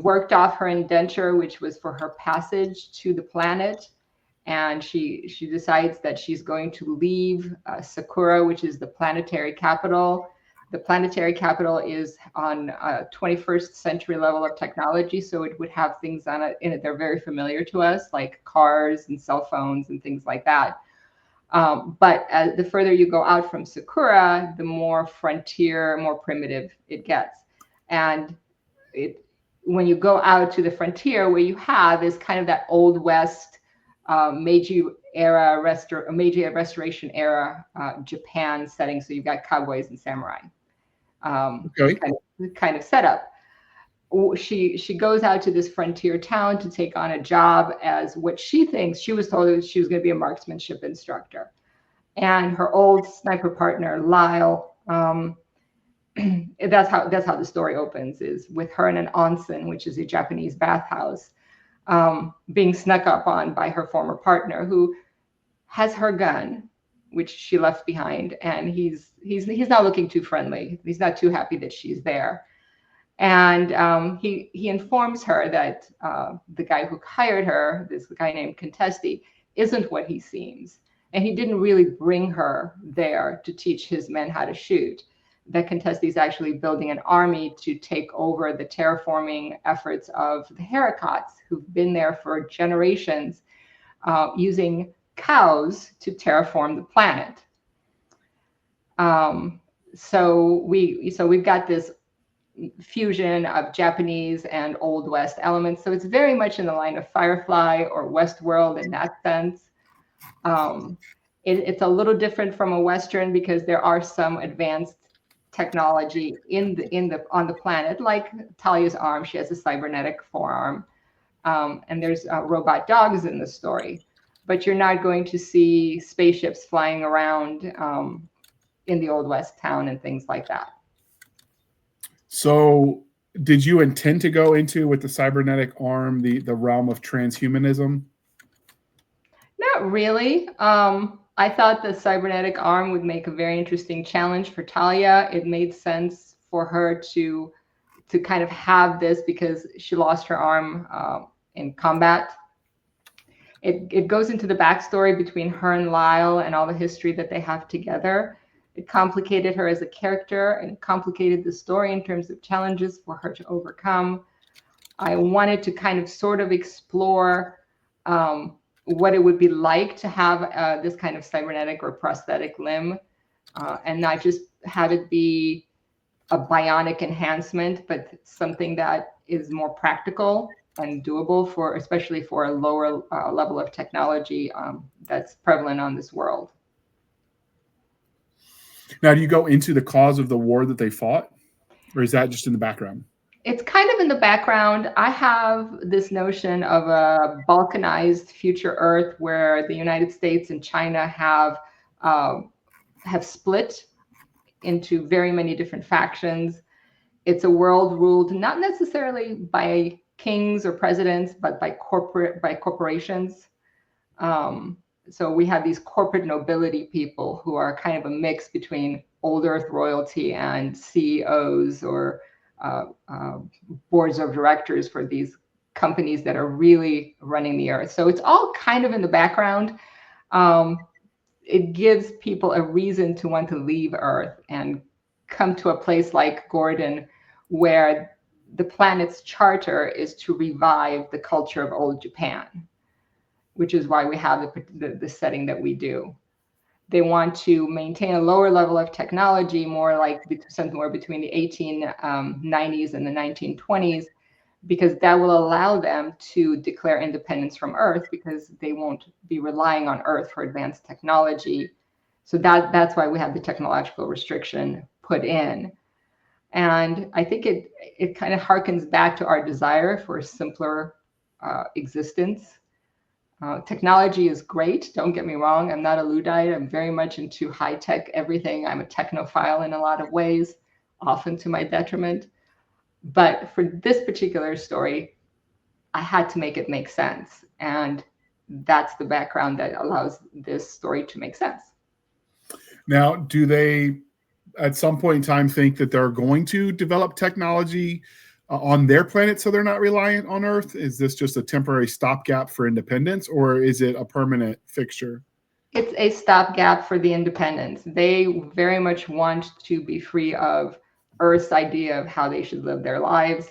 worked off her indenture, which was for her passage to the planet, and she decides that she's going to leave Sakura, which is the planetary capital. The planetary capital is on a 21st century level of technology, so it would have things in it that are very familiar to us, like cars and cell phones and things like that. But as the further you go out from Sakura, the more frontier, more primitive it gets. And when you go out to the frontier, what you have is kind of that Old West Meiji Restoration era Japan setting. So you've got cowboys and samurai Okay. kind of setup. She goes out to this frontier town to take on a job as what she thinks, she was told that she was going to be a marksmanship instructor. And her old sniper partner, Lyle, that's how the story opens, is with her in an onsen, which is a Japanese bathhouse, being snuck up on by her former partner, who has her gun, which she left behind, and he's not looking too friendly. He's not too happy that she's there. And he informs her that the guy who hired her, this guy named Contesti, isn't what he seems. And he didn't really bring her there to teach his men how to shoot. That Contesti is actually building an army to take over the terraforming efforts of the Herakots, who've been there for generations, using cows to terraform the planet. So we've got this fusion of Japanese and Old West elements. So it's very much in the line of Firefly or Westworld in that sense. It's a little different from a Western because there are some advanced technology on the planet, like Talia's arm. She has a cybernetic forearm, and there's robot dogs in the story. But you're not going to see spaceships flying around in the Old West town and things like that. So did you intend to go into, with the cybernetic arm, the realm of transhumanism? Not really. I thought the cybernetic arm would make a very interesting challenge for Talia. It made sense for her to kind of have this because she lost her arm in combat. It goes into the backstory between her and Lyle and all the history that they have together. It complicated her as a character and complicated the story in terms of challenges for her to overcome. I wanted to kind of sort of explore what it would be like to have this kind of cybernetic or prosthetic limb, and not just have it be a bionic enhancement, but something that is more practical and doable for, especially for a lower level of technology that's prevalent on this world. Now, do you go into the cause of the war that they fought, or is that just in the background? It's kind of in the background. I have this notion of a balkanized future Earth where the United States and China have split into very many different factions. It's a world ruled not necessarily by kings or presidents, but by corporations. So we have these corporate nobility people who are kind of a mix between old Earth royalty and CEOs or boards of directors for these companies that are really running the Earth. So it's all kind of in the background. It gives people a reason to want to leave Earth and come to a place like Gordon, where the planet's charter is to revive the culture of old Japan, which is why we have the setting that we do. They want to maintain a lower level of technology, more like somewhere between the 1890s and the 1920s, because that will allow them to declare independence from Earth, because they won't be relying on Earth for advanced technology. So that's why we have the technological restriction put in. And I think it kind of harkens back to our desire for a simpler existence. Technology is great, don't get me wrong. I'm not a Luddite. I'm very much into high-tech everything. I'm a technophile in a lot of ways, often to my detriment. But for this particular story, I had to make it make sense. And that's the background that allows this story to make sense. Now, do they, at some point in time, think that they're going to develop technology on their planet so they're not reliant on Earth? Is this just a temporary stopgap for independence, or is it a permanent fixture? It's a stopgap for the independence. They very much want to be free of Earth's idea of how they should live their lives.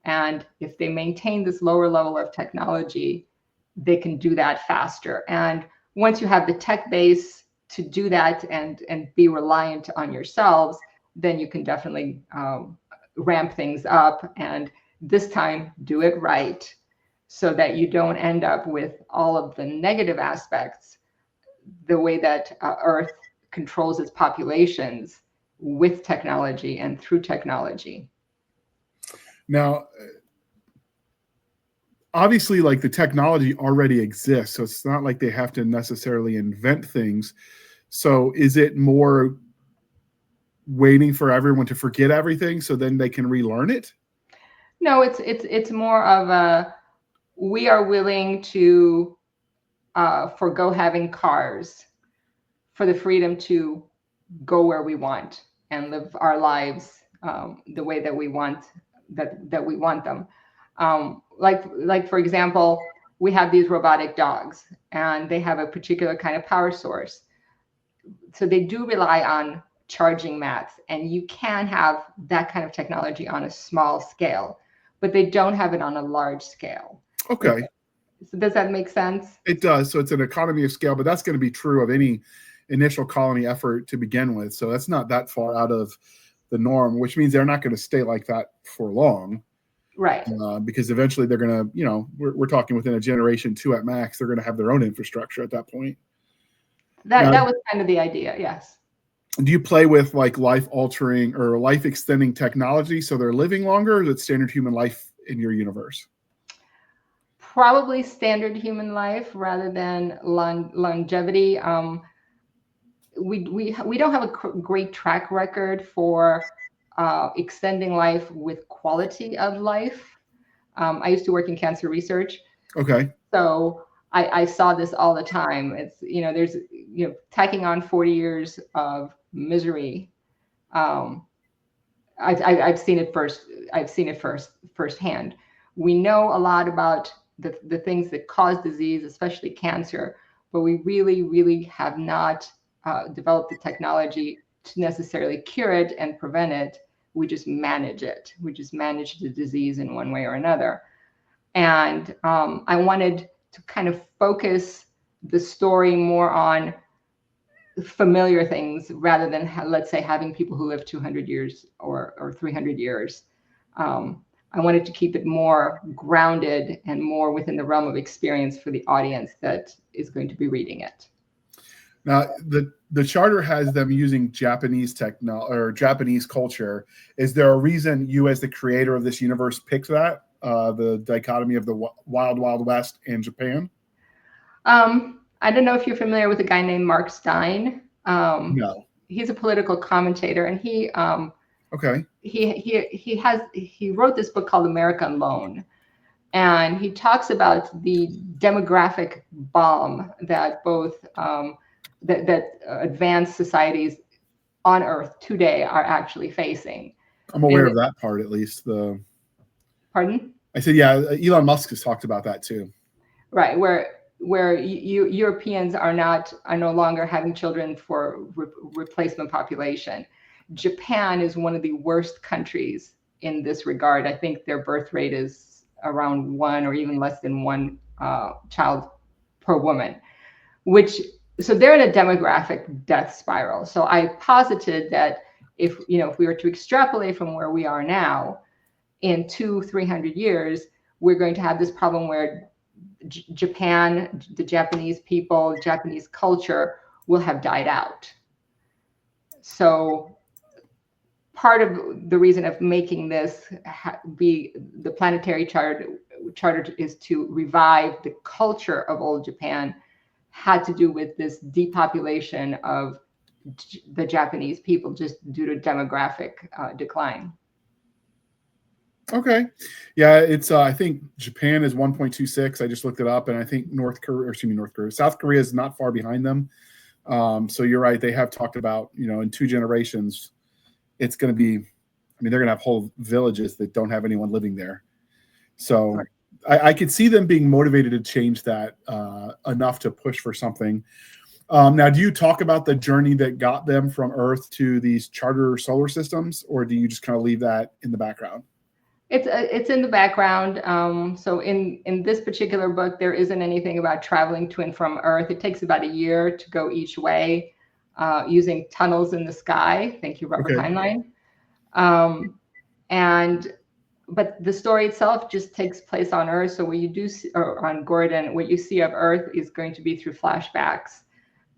And if they maintain this lower level of technology, they can do that faster. And once you have the tech base to do that and be reliant on yourselves, then you can definitely ramp things up, and this time do it right. so that you don't end up with all of the negative aspects, the way that Earth controls its populations with technology and through technology. Now, obviously, like the technology already exists, so it's not like they have to necessarily invent things. So is it more waiting for everyone to forget everything so then they can relearn it? No, it's more of a, we are willing to forgo having cars for the freedom to go where we want and live our lives the way that we want, that we want them. Like for example, we have these robotic dogs, and they have a particular kind of power source. So they do rely on charging mats, and you can have that kind of technology on a small scale, but they don't have it on a large scale. Okay. So does that make sense? It does. So it's an economy of scale, but that's going to be true of any initial colony effort to begin with. So that's not that far out of the norm, which means they're not going to stay like that for long. Right. Because eventually they're going to, we're talking within a generation, 2 at max, they're going to have their own infrastructure at that point. That was kind of the idea, yes. Do you play with like life altering or life extending technology so they're living longer, or is it standard human life in your universe? Probably standard human life rather than longevity. We don't have a great track record for extending life with quality of life. I used to work in cancer research. Okay. So I saw this all the time. It's, there's, tacking on 40 years of misery. I've seen it firsthand. We know a lot about the things that cause disease, especially cancer, but we really, really have not developed the technology to necessarily cure it and prevent it. We just manage it. We just manage the disease in one way or another. And I wanted to kind of focus the story more on familiar things rather than, let's say, having people who live 200 years or 300 years. I wanted to keep it more grounded and more within the realm of experience for the audience that is going to be reading it. Now, the charter has them using Japanese Japanese culture. Is there a reason you, as the creator of this universe, picked that? The dichotomy of the Wild Wild West and Japan? I don't know if you're familiar with a guy named Mark Stein. No. He's a political commentator, and he okay. He wrote this book called America Alone, and he talks about the demographic bomb that both that advanced societies on Earth today are actually facing. I'm aware of that part, at least. Pardon? I said, yeah, Elon Musk has talked about that too. Right, where Europeans are no longer having children for replacement population. Japan is one of the worst countries in this regard. I think their birth rate is around 1 or even less than 1 child per woman, so they're in a demographic death spiral. So I posited that if we were to extrapolate from where we are now, in 200-300 years, we're going to have this problem where Japan, the Japanese people, Japanese culture will have died out. So part of the reason of making this be the planetary charter is to revive the culture of old Japan, had to do with this depopulation of the Japanese people just due to demographic decline. Okay. Yeah, it's I think Japan is 1.26. I just looked it up, and I think South Korea is not far behind them. So you're right. They have talked about, in 2 generations, it's going to be, they're going to have whole villages that don't have anyone living there. So right. I could see them being motivated to change that enough to push for something. Now, do you talk about the journey that got them from Earth to these charter solar systems, or do you just kind of leave that in the background? It's in the background. So in this particular book, there isn't anything about traveling to and from Earth. It takes about a year to go each way using tunnels in the sky. Thank you, Rubber Timeline. And but the story itself just takes place on Earth. So what you do see, or on Gordon, what you see of Earth is going to be through flashbacks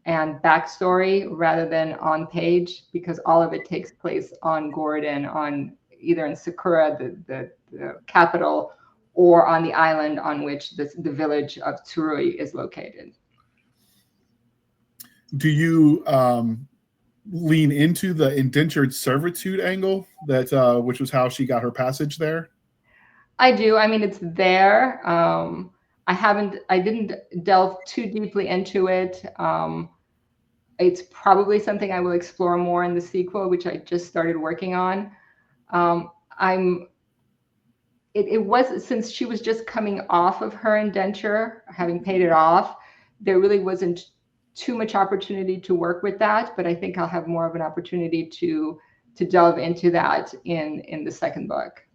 and backstory rather than on page, because all of it takes place on Gordon, on either in Sakura, the capital, or on the island on which the village of Tsurui is located. Do you lean into the indentured servitude angle that which was how she got her passage there? I do. I mean, it's there. I didn't delve too deeply into it. It's probably something I will explore more in the sequel, which I just started working on. It was, since she was just coming off of her indenture, having paid it off, there really wasn't too much opportunity to work with that, but I think I'll have more of an opportunity to delve into that in the second book,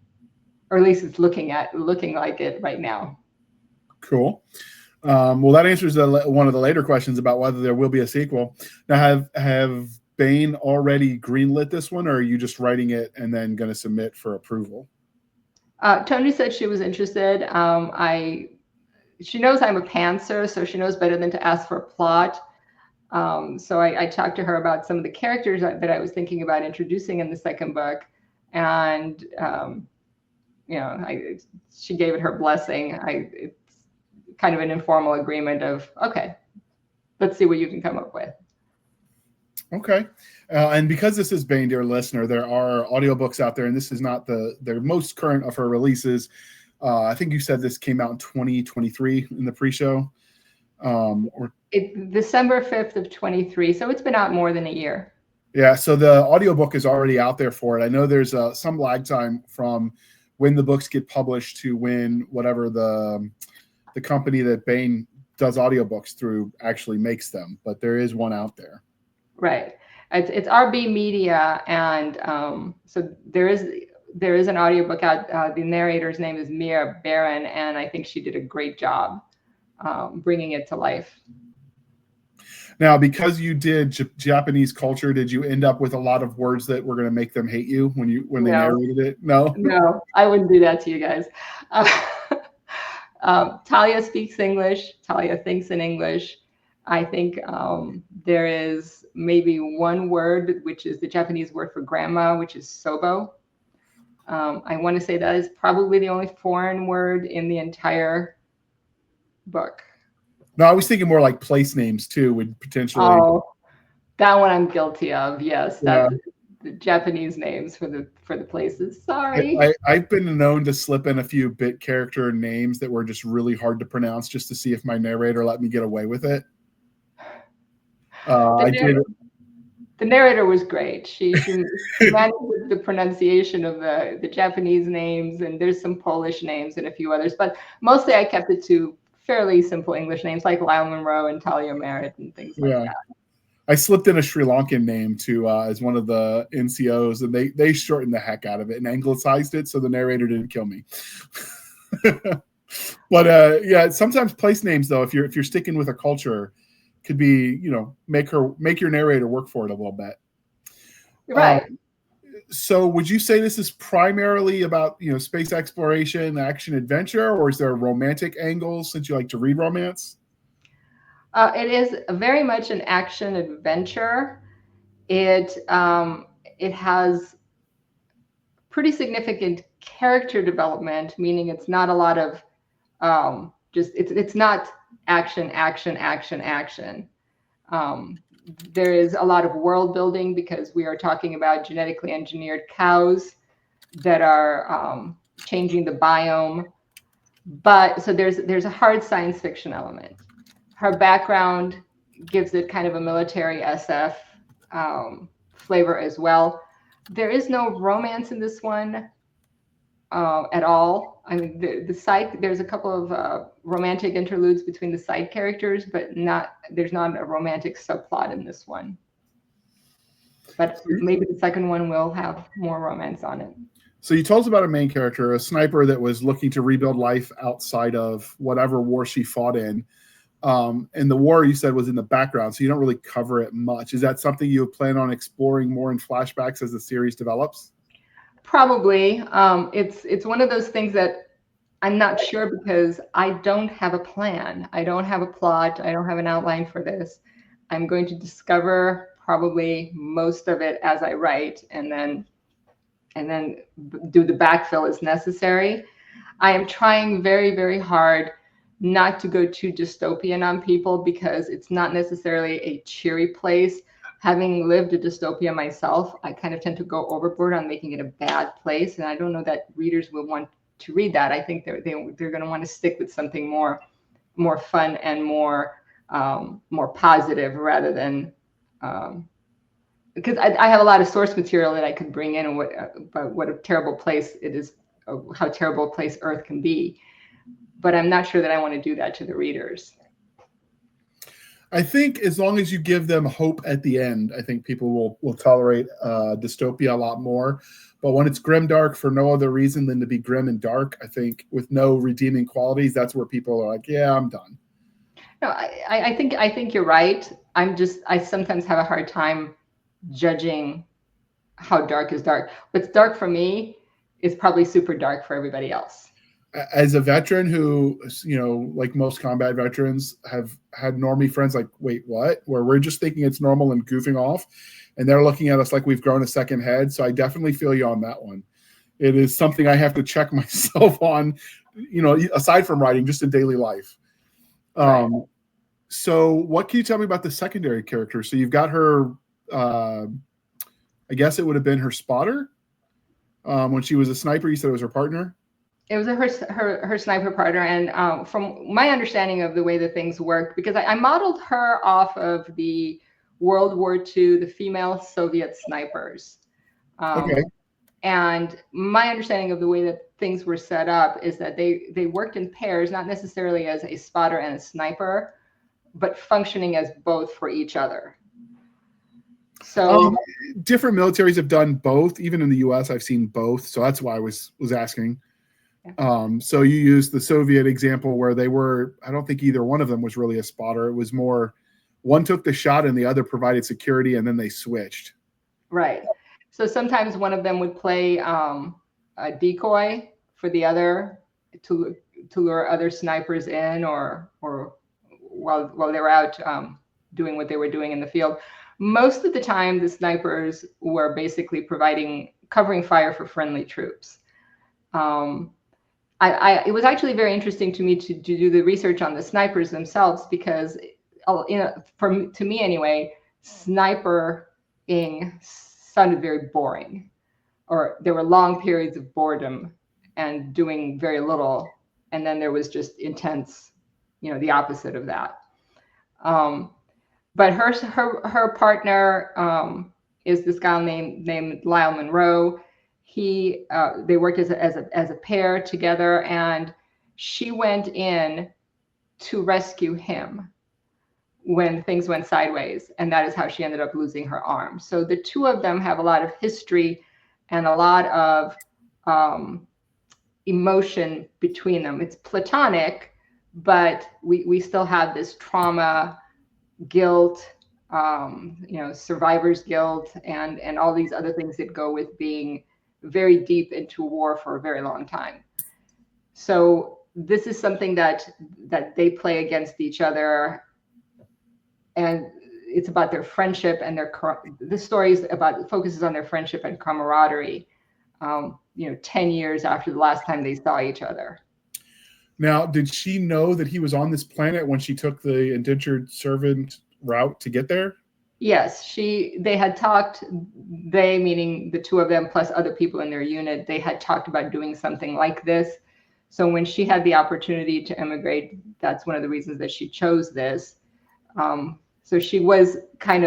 or at least it's looking like it right now. Cool. Well, that answers one of the later questions about whether there will be a sequel. Now, have Baen already greenlit this one, or are you just writing it and then going to submit for approval? Tony said she was interested. She knows I'm a pantser, so she knows better than to ask for a plot. So I talked to her about some of the characters that I was thinking about introducing in the second book, and she gave it her blessing. It's kind of an informal agreement of, okay, let's see what you can come up with. Okay. And because this is Baen, dear listener, there are audiobooks out there, and this is not the most current of her releases. I think you said this came out in 2023 in the pre-show. It's December 5th of 23, so it's been out more than a year. Yeah, so the audiobook is already out there for it. I know there's some lag time from when the books get published to when whatever the company that Baen does audiobooks through actually makes them, but there is one out there. Right. It's RB Media, and so there is an audiobook out. The narrator's name is Mia Barron, and I think she did a great job bringing it to life. Now, because you did Japanese culture, did you end up with a lot of words that were going to make them hate you when they narrated it? No? No, I wouldn't do that to you guys. Talia speaks English. Talia thinks in English. I think there is maybe one word, which is the Japanese word for grandma, which is sobo. I want to say that is probably the only foreign word in the entire book. No, I was thinking more like place names too, would potentially. Oh, that one I'm guilty of. Yes, that's the Japanese names for the places. Sorry. I've been known to slip in a few bit character names that were just really hard to pronounce, just to see if my narrator let me get away with it. The narrator was great. She managed the pronunciation of the Japanese names, and there's some Polish names and a few others, but mostly I kept it to fairly simple English names like Lyle Monroe and Talia Merritt and things like that. I slipped in a Sri Lankan name too as one of the NCOs, and they shortened the heck out of it and anglicized it, so the narrator didn't kill me. But sometimes place names, though, if you're sticking with a culture, could be, make your narrator work for it a little bit. Right. So would you say this is primarily about, space exploration, action, adventure, or is there a romantic angle since you like to read romance? It is very much an action adventure. It has pretty significant character development, meaning it's not a lot of it's not action. There is a lot of world building because we are talking about genetically engineered cows that are changing the biome. But so there's a hard science fiction element. Her background gives it kind of a military SF flavor as well. There is no romance in this one at all. I mean, there's a couple of romantic interludes between the side characters, but there's not a romantic subplot in this one. But maybe the second one will have more romance on it. So you told us about a main character, a sniper that was looking to rebuild life outside of whatever war she fought in. And the war, you said, was in the background, so you don't really cover it much. Is that something you plan on exploring more in flashbacks as the series develops? Probably. It's one of those things that I'm not sure because I don't have a plan. I don't have a plot. I don't have an outline for this. I'm going to discover probably most of it as I write, and then do the backfill as necessary. I am trying very, very hard not to go too dystopian on people because it's not necessarily a cheery place. Having lived a dystopia myself, I kind of tend to go overboard on making it a bad place, and I don't know that readers will want to read that. I think they're going to want to stick with something more fun and more positive rather than because I have a lot of source material that I could bring in about what a terrible place it is, how terrible a place Earth can be. But I'm not sure that I want to do that to the readers. I think as long as you give them hope at the end, I think people will tolerate dystopia a lot more. But when it's grim dark for no other reason than to be grim and dark, I think with no redeeming qualities, that's where people are like, yeah, I'm done. No, I think you're right. I sometimes have a hard time judging how dark is dark. What's dark for me is probably super dark for everybody else. As a veteran who, like most combat veterans, have had normie friends like, wait, what? Where we're just thinking it's normal and goofing off, and they're looking at us like we've grown a second head. So I definitely feel you on that one. It is something I have to check myself on, aside from writing, just in daily life. Right. So what can you tell me about the secondary character? So you've got her, I guess it would have been her spotter when she was a sniper. You said it was her partner. It was her sniper partner, and from my understanding of the way that things worked, because I modeled her off of the World War II, the female Soviet snipers. Okay. And my understanding of the way that things were set up is that they worked in pairs, not necessarily as a spotter and a sniper, but functioning as both for each other. So different militaries have done both. Even in the U.S., I've seen both. So that's why I was asking. Yeah. So you used the Soviet example where they were, I don't think either one of them was really a spotter. It was more one took the shot and the other provided security, and then they switched. Right. So sometimes one of them would play a decoy for the other to lure other snipers in, or while they were out doing what they were doing in the field. Most of the time, the snipers were basically covering fire for friendly troops. It was actually very interesting to me to do the research on the snipers themselves because, to me anyway, snipering sounded very boring, or there were long periods of boredom and doing very little, and then there was just intense, the opposite of that. But her partner is this guy named Lyle Monroe. They worked as a pair together, and she went in to rescue him when things went sideways, and that is how she ended up losing her arm. So the two of them have a lot of history and a lot of emotion between them. It's platonic, but we still have this trauma, guilt, survivor's guilt, and all these other things that go with being very deep into war for a very long time. So this is something that they play against each other, and it's about their friendship and the story focuses on their friendship and camaraderie 10 years after the last time they saw each other. Now, did she know that he was on this planet when she took the indentured servant route to get there? Yes, they had talked, they meaning the two of them plus other people in their unit, they had talked about doing something like this. So when she had the opportunity to emigrate, that's one of the reasons that she chose this. So she was trying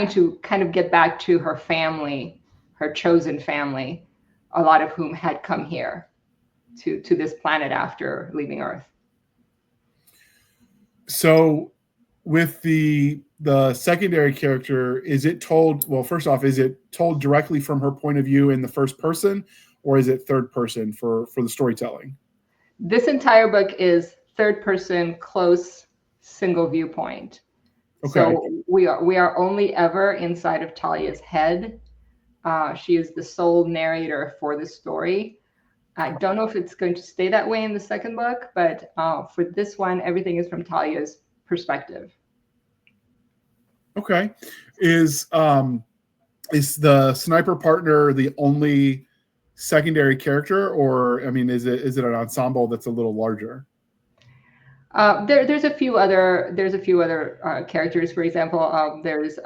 to kind of get back to her family, her chosen family, a lot of whom had come here to this planet after leaving Earth. So with the secondary character, is it told, well, first off, is it told directly from her point of view in the first person, or is it third person for the storytelling? This entire book is third person, close, single viewpoint. Okay. So we are only ever inside of Talia's head. She is the sole narrator for the story. I don't know if it's going to stay that way in the second book, but for this one, everything is from Talia's perspective. Okay. Is the sniper partner the only secondary character, or I mean, is it an ensemble that's a little larger? There's a few other characters. For example, there's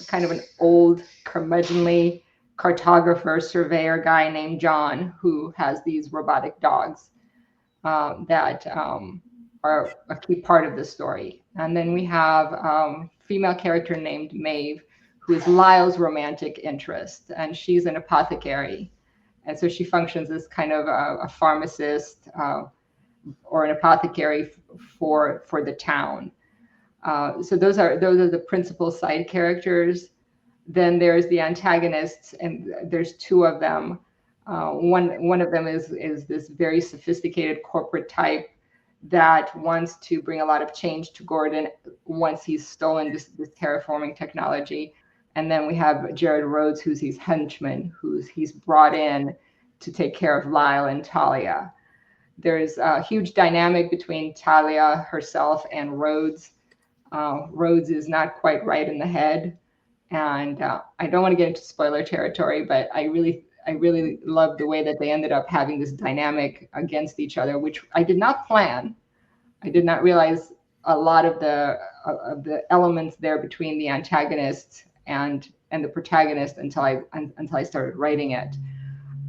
kind of an old curmudgeonly cartographer surveyor guy named John who has these robotic dogs that are a key part of the story. And then we have female character named Maeve, who is Lyle's romantic interest, and she's an apothecary, and so she functions as kind of a pharmacist or an apothecary for the town. So those are the principal side characters. Then there's the antagonists, and there's two of them. One of them is this very sophisticated corporate type that wants to bring a lot of change to Gordon once he's stolen this terraforming technology. And then we have Jared Rhodes, who's his henchman, he's brought in to take care of Lyle and Talia. There's a huge dynamic between Talia herself and Rhodes. Rhodes is not quite right in the head. And I don't want to get into spoiler territory, but I really love the way that they ended up having this dynamic against each other, which I did not plan. I did not realize a lot of the elements there between the antagonist and the protagonist until I started writing it.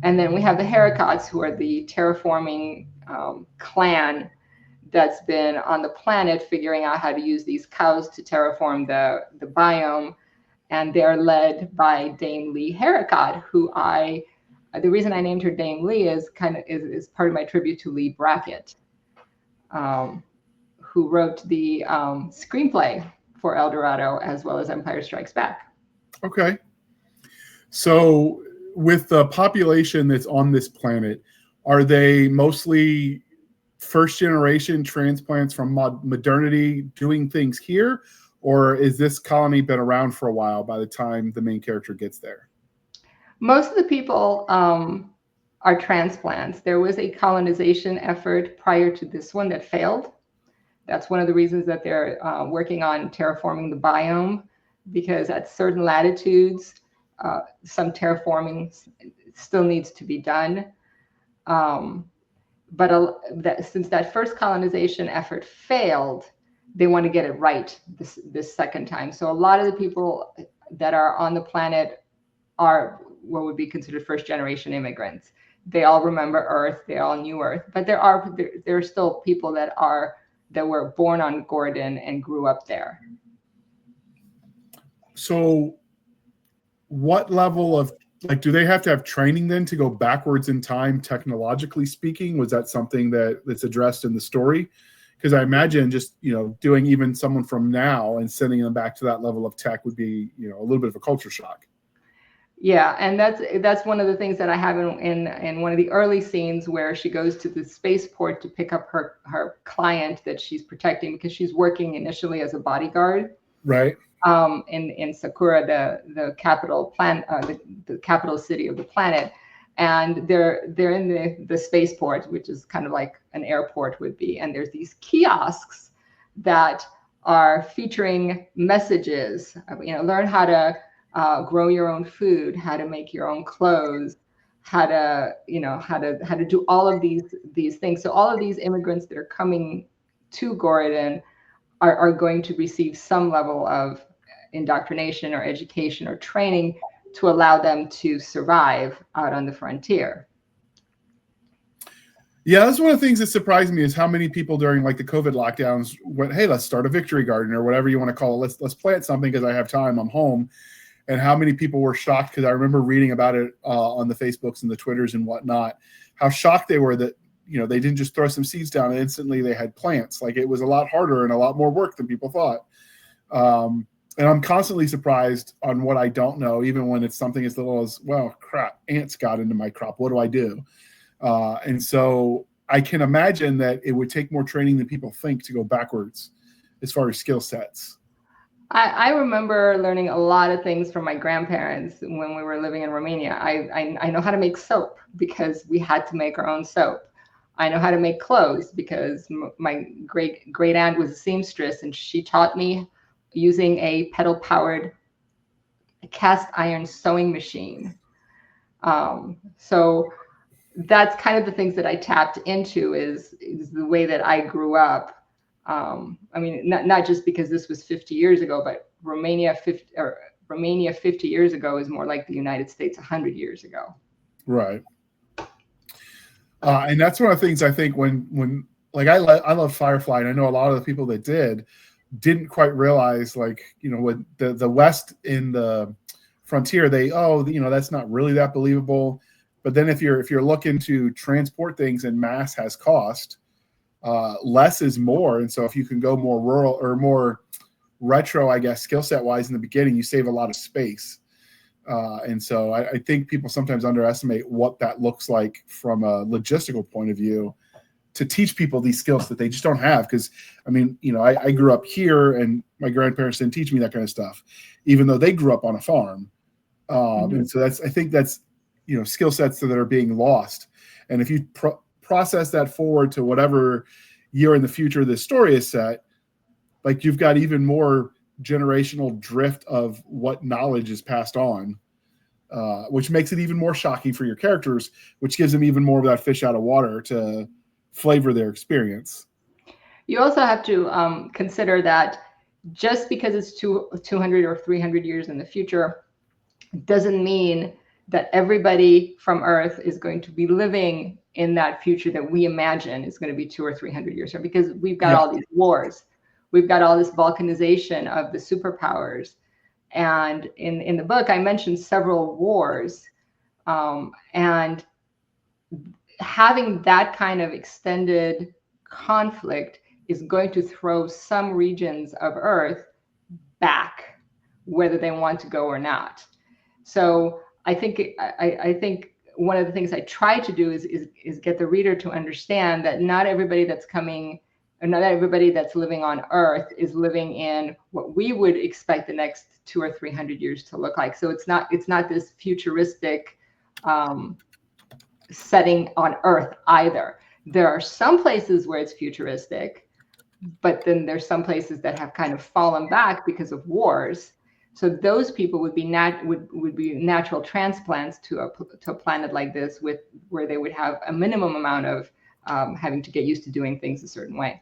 And then we have the Heracots, who are the terraforming clan that's been on the planet figuring out how to use these cows to terraform the biome. And they're led by Dame Lee Heracott, who the reason I named her Dame Lee is part of my tribute to Lee Brackett, who wrote the screenplay for El Dorado as well as Empire Strikes Back. Okay. So with the population that's on this planet, are they mostly first generation transplants from modernity doing things here? Or is this colony been around for a while by the time the main character gets there? Most of the people are transplants. There was a colonization effort prior to this one that failed. That's one of the reasons that they're working on terraforming the biome, because at certain latitudes, some terraforming still needs to be done. But since that first colonization effort failed, they want to get it right this second time. So a lot of the people that are on the planet are what would be considered first generation immigrants. They all remember Earth, they all knew Earth, but there are still people that were born on Gordon and grew up there. So what level of, do they have to have training then to go backwards in time, technologically speaking? Was that something that's addressed in the story? Because I imagine just, doing even someone from now and sending them back to that level of tech would be, a little bit of a culture shock. Yeah, and that's one of the things that I have in one of the early scenes where she goes to the spaceport to pick up her client that she's protecting, because she's working initially as a bodyguard. Right. In Sakura, the capital the capital city of the planet. And they're in the spaceport, which is kind of like an airport would be. And there's these kiosks that are featuring messages, learn how to grow your own food, how to make your own clothes, how to do all of these things. So all of these immigrants that are coming to Gordon are going to receive some level of indoctrination or education or training to allow them to survive out on the frontier. Yeah, that's one of the things that surprised me is how many people during the COVID lockdowns went, hey, let's start a victory garden or whatever you want to call it. Let's plant something because I have time, I'm home. And how many people were shocked, because I remember reading about it on the Facebooks and the Twitters and whatnot, how shocked they were that, they didn't just throw some seeds down and instantly they had plants. It was a lot harder and a lot more work than people thought. And I'm constantly surprised on what I don't know, even when it's something as little as, well, crap, ants got into my crop. What do I do? And so I can imagine that it would take more training than people think to go backwards as far as skill sets. I remember learning a lot of things from my grandparents when we were living in Romania. I know how to make soap because we had to make our own soap. I know how to make clothes because my great aunt was a seamstress, and she taught me using a pedal powered cast iron sewing machine. So that's kind of the things that I tapped into is the way that I grew up. I mean, not just because this was 50 years ago, but Romania 50 years ago is more like the United States 100 years ago. Right. And that's one of the things I think when like I love Firefly, and I know a lot of the people that didn't quite realize, like, you know, with the West in the frontier, that's not really that believable. But then if you're looking to transport things and mass has cost, less is more. And so if you can go more rural or more retro, I guess, skill set wise in the beginning, you save a lot of space. And so I think people sometimes underestimate what that looks like from a logistical point of view to teach people these skills that they just don't have. Because, I mean, you know, I grew up here and my grandparents didn't teach me that kind of stuff, even though they grew up on a farm. And so I think that's, you know, skill sets that are being lost. And if you process that forward to whatever year in the future this story is set, like, you've got even more generational drift of what knowledge is passed on, which makes it even more shocking for your characters, which gives them even more of that fish out of water to flavor their experience. You also have to consider that just because it's 200 or 300 years in the future doesn't mean that everybody from Earth is going to be living in that future that we imagine is going to be 200 or 300 years from, because we've got all these wars. We've got all this balkanization of the superpowers. And in the book, I mentioned several wars. And having that kind of extended conflict is going to throw some regions of Earth back, whether they want to go or not. So I think one of the things I try to do is get the reader to understand that not everybody that's coming, or not everybody that's living on Earth is living in what we would expect the next 200 or 300 years to look like. So it's not this futuristic setting on Earth either. There are some places where it's futuristic, but then there's some places that have kind of fallen back because of wars. So those people would be natural transplants to a planet like this, where they would have a minimum amount of having to get used to doing things a certain way.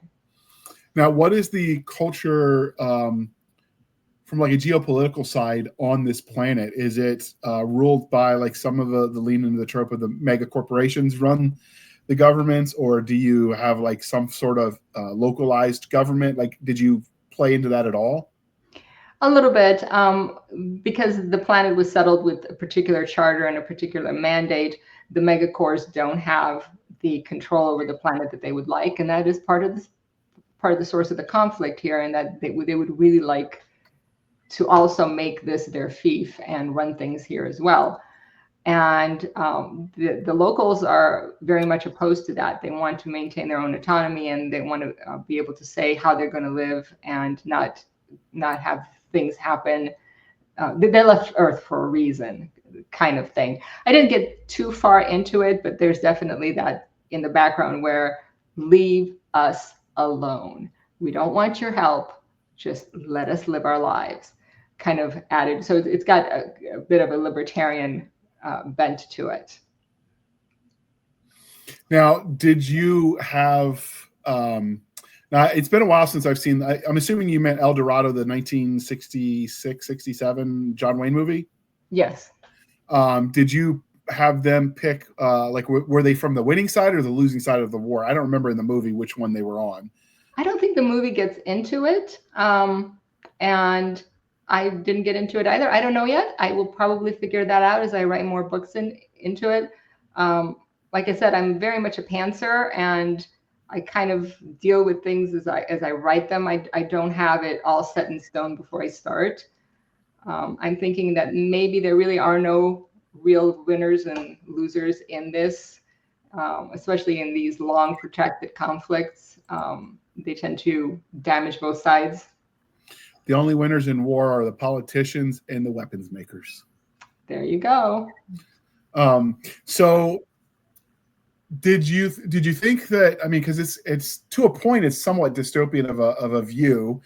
Now, what is the culture from like a geopolitical side on this planet? Is it ruled by like some of the lean into the trope of the mega corporations run the governments, or do you have like some sort of localized government? Like, did you play into that at all? A little bit, because the planet was settled with a particular charter and a particular mandate. The megacorps don't have the control over the planet that they would like, and that is part of the source of the conflict here. And that they would really like to also make this their fief and run things here as well. And the locals are very much opposed to that. They want to maintain their own autonomy, and they want to be able to say how they're going to live and not have things happen. They left Earth for a reason, kind of thing. I didn't get too far into it, but there's definitely that in the background where leave us alone. We don't want your help. Just let us live our lives, kind of added. So it's got a bit of a libertarian bent to it. Now, did you have... now, it's been a while since I've seen... I'm assuming you meant El Dorado, the 1966, 67 John Wayne movie? Yes. Did you have them pick, were they from the winning side or the losing side of the war? I don't remember in the movie which one they were on. I don't think the movie gets into it. And I didn't get into it either. I don't know yet. I will probably figure that out as I write more books into it. Like I said, I'm very much a pantser, and I kind of deal with things as I write them. I don't have it all set in stone before I start. I'm thinking that maybe there really are no real winners and losers in this, especially in these long, protracted conflicts. They tend to damage both sides. The only winners in war are the politicians and the weapons makers. There you go. So did you think that, I mean, because it's to a point, it's somewhat dystopian of a view,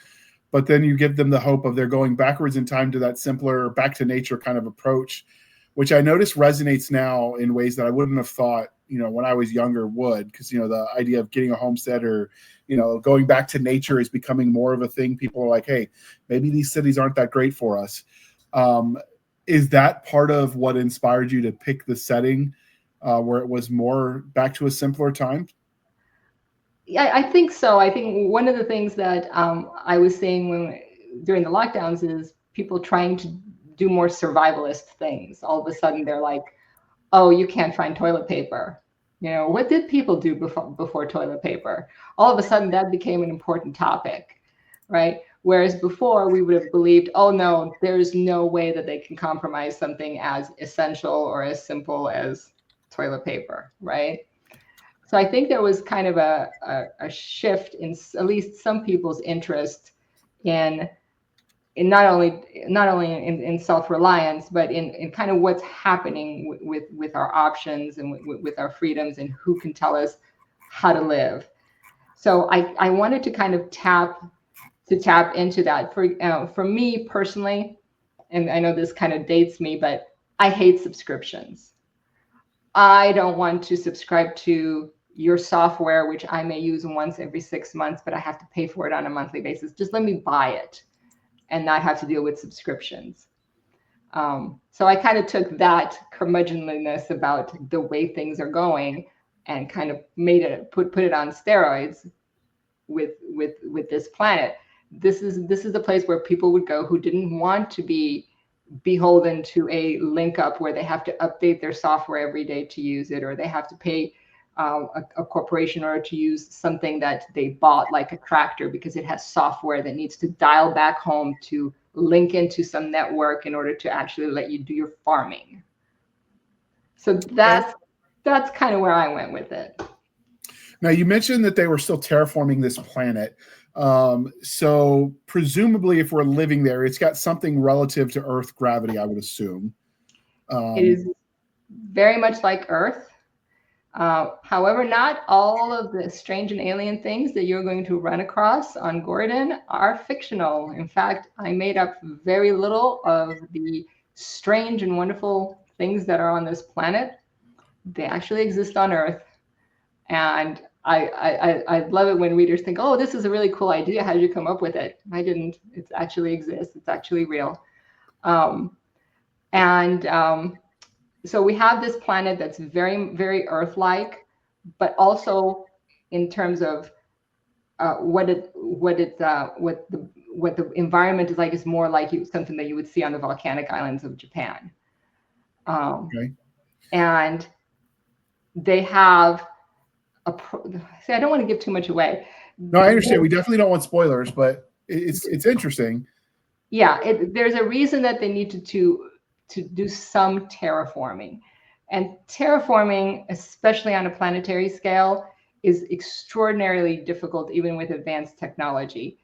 but then you give them the hope of they're going backwards in time to that simpler back to nature kind of approach, which I notice resonates now in ways that I wouldn't have thought, when I was younger would, because, the idea of getting a homestead or, going back to nature is becoming more of a thing. People are like, hey, maybe these cities aren't that great for us. Is that part of what inspired you to pick the setting where it was more back to a simpler time? Yeah, I think so. I think one of the things that I was seeing during the lockdowns is people trying to do more survivalist things. All of a sudden, they're like, "Oh, you can't find toilet paper." What did people do before toilet paper? All of a sudden, that became an important topic, right? Whereas before, we would have believed, "Oh no, there's no way that they can compromise something as essential or as simple as toilet paper," right? So I think there was kind of a shift in at least some people's interest in not only in self-reliance, but in kind of what's happening with our options and with our freedoms and who can tell us how to live. So I wanted to kind of tap into that. For me personally, and I know this kind of dates me, but I hate subscriptions. I don't want to subscribe to your software, which I may use once every 6 months, but I have to pay for it on a monthly basis. Just let me buy it and not have to deal with subscriptions. So I kind of took that curmudgeonliness about the way things are going and kind of made it put it on steroids with this planet. This is the place where people would go who didn't want to be beholden to a link up where they have to update their software every day to use it, or they have to pay a corporation in order to use something that they bought, like a tractor, because it has software that needs to dial back home to link into some network in order to actually let you do your farming. So that's kind of where I went with it. Now, you mentioned that they were still terraforming this planet. So presumably if we're living there, it's got something relative to Earth gravity, I would assume. It is very much like Earth. However, not all of the strange and alien things that you're going to run across on Gordon are fictional. In fact, I made up very little of the strange and wonderful things that are on this planet. They actually exist on Earth. And I love it when readers think, "Oh, this is a really cool idea. How did you come up with it?" I didn't. It actually exists. It's actually real. So we have this planet that's very, very Earth-like, but also in terms of what the environment is like is more like something that you would see on the volcanic islands of Japan. Okay. And they have see, I don't want to give too much away. No, I understand. We definitely don't want spoilers, but it's interesting. Yeah, there's a reason that they need to do some terraforming. And terraforming, especially on a planetary scale, is extraordinarily difficult, even with advanced technology.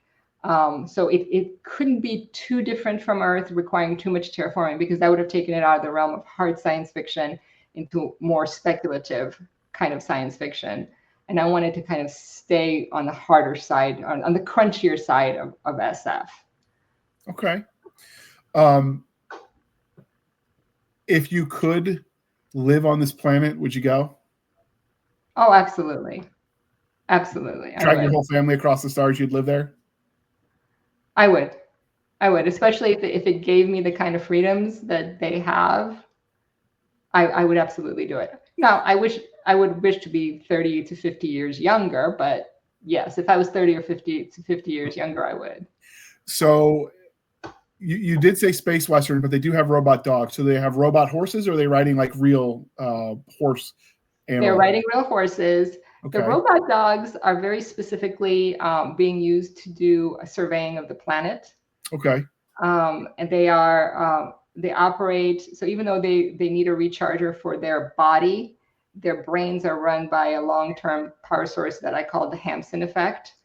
So it couldn't be too different from Earth, requiring too much terraforming, because that would have taken it out of the realm of hard science fiction into more speculative kind of science fiction. And I wanted to kind of stay on the harder side, on the crunchier side of SF. Okay. If you could live on this planet, would you go? Oh, absolutely. Absolutely. Drag your whole family across the stars, you'd live there? I would, especially if it gave me the kind of freedoms that they have. I would absolutely do it. Now, I would wish to be 30 to 50 years younger, but yes, if I was 30 or 50 years younger, I would. So you did say space western, but they do have robot dogs. So they have robot horses, or are they riding like real horse animals? They're riding real horses. Okay. The robot dogs are very specifically being used to do a surveying of the planet. Okay. And they operate, so even though they need a recharger for their body, their brains are run by a long-term power source that I call the Hampson effect.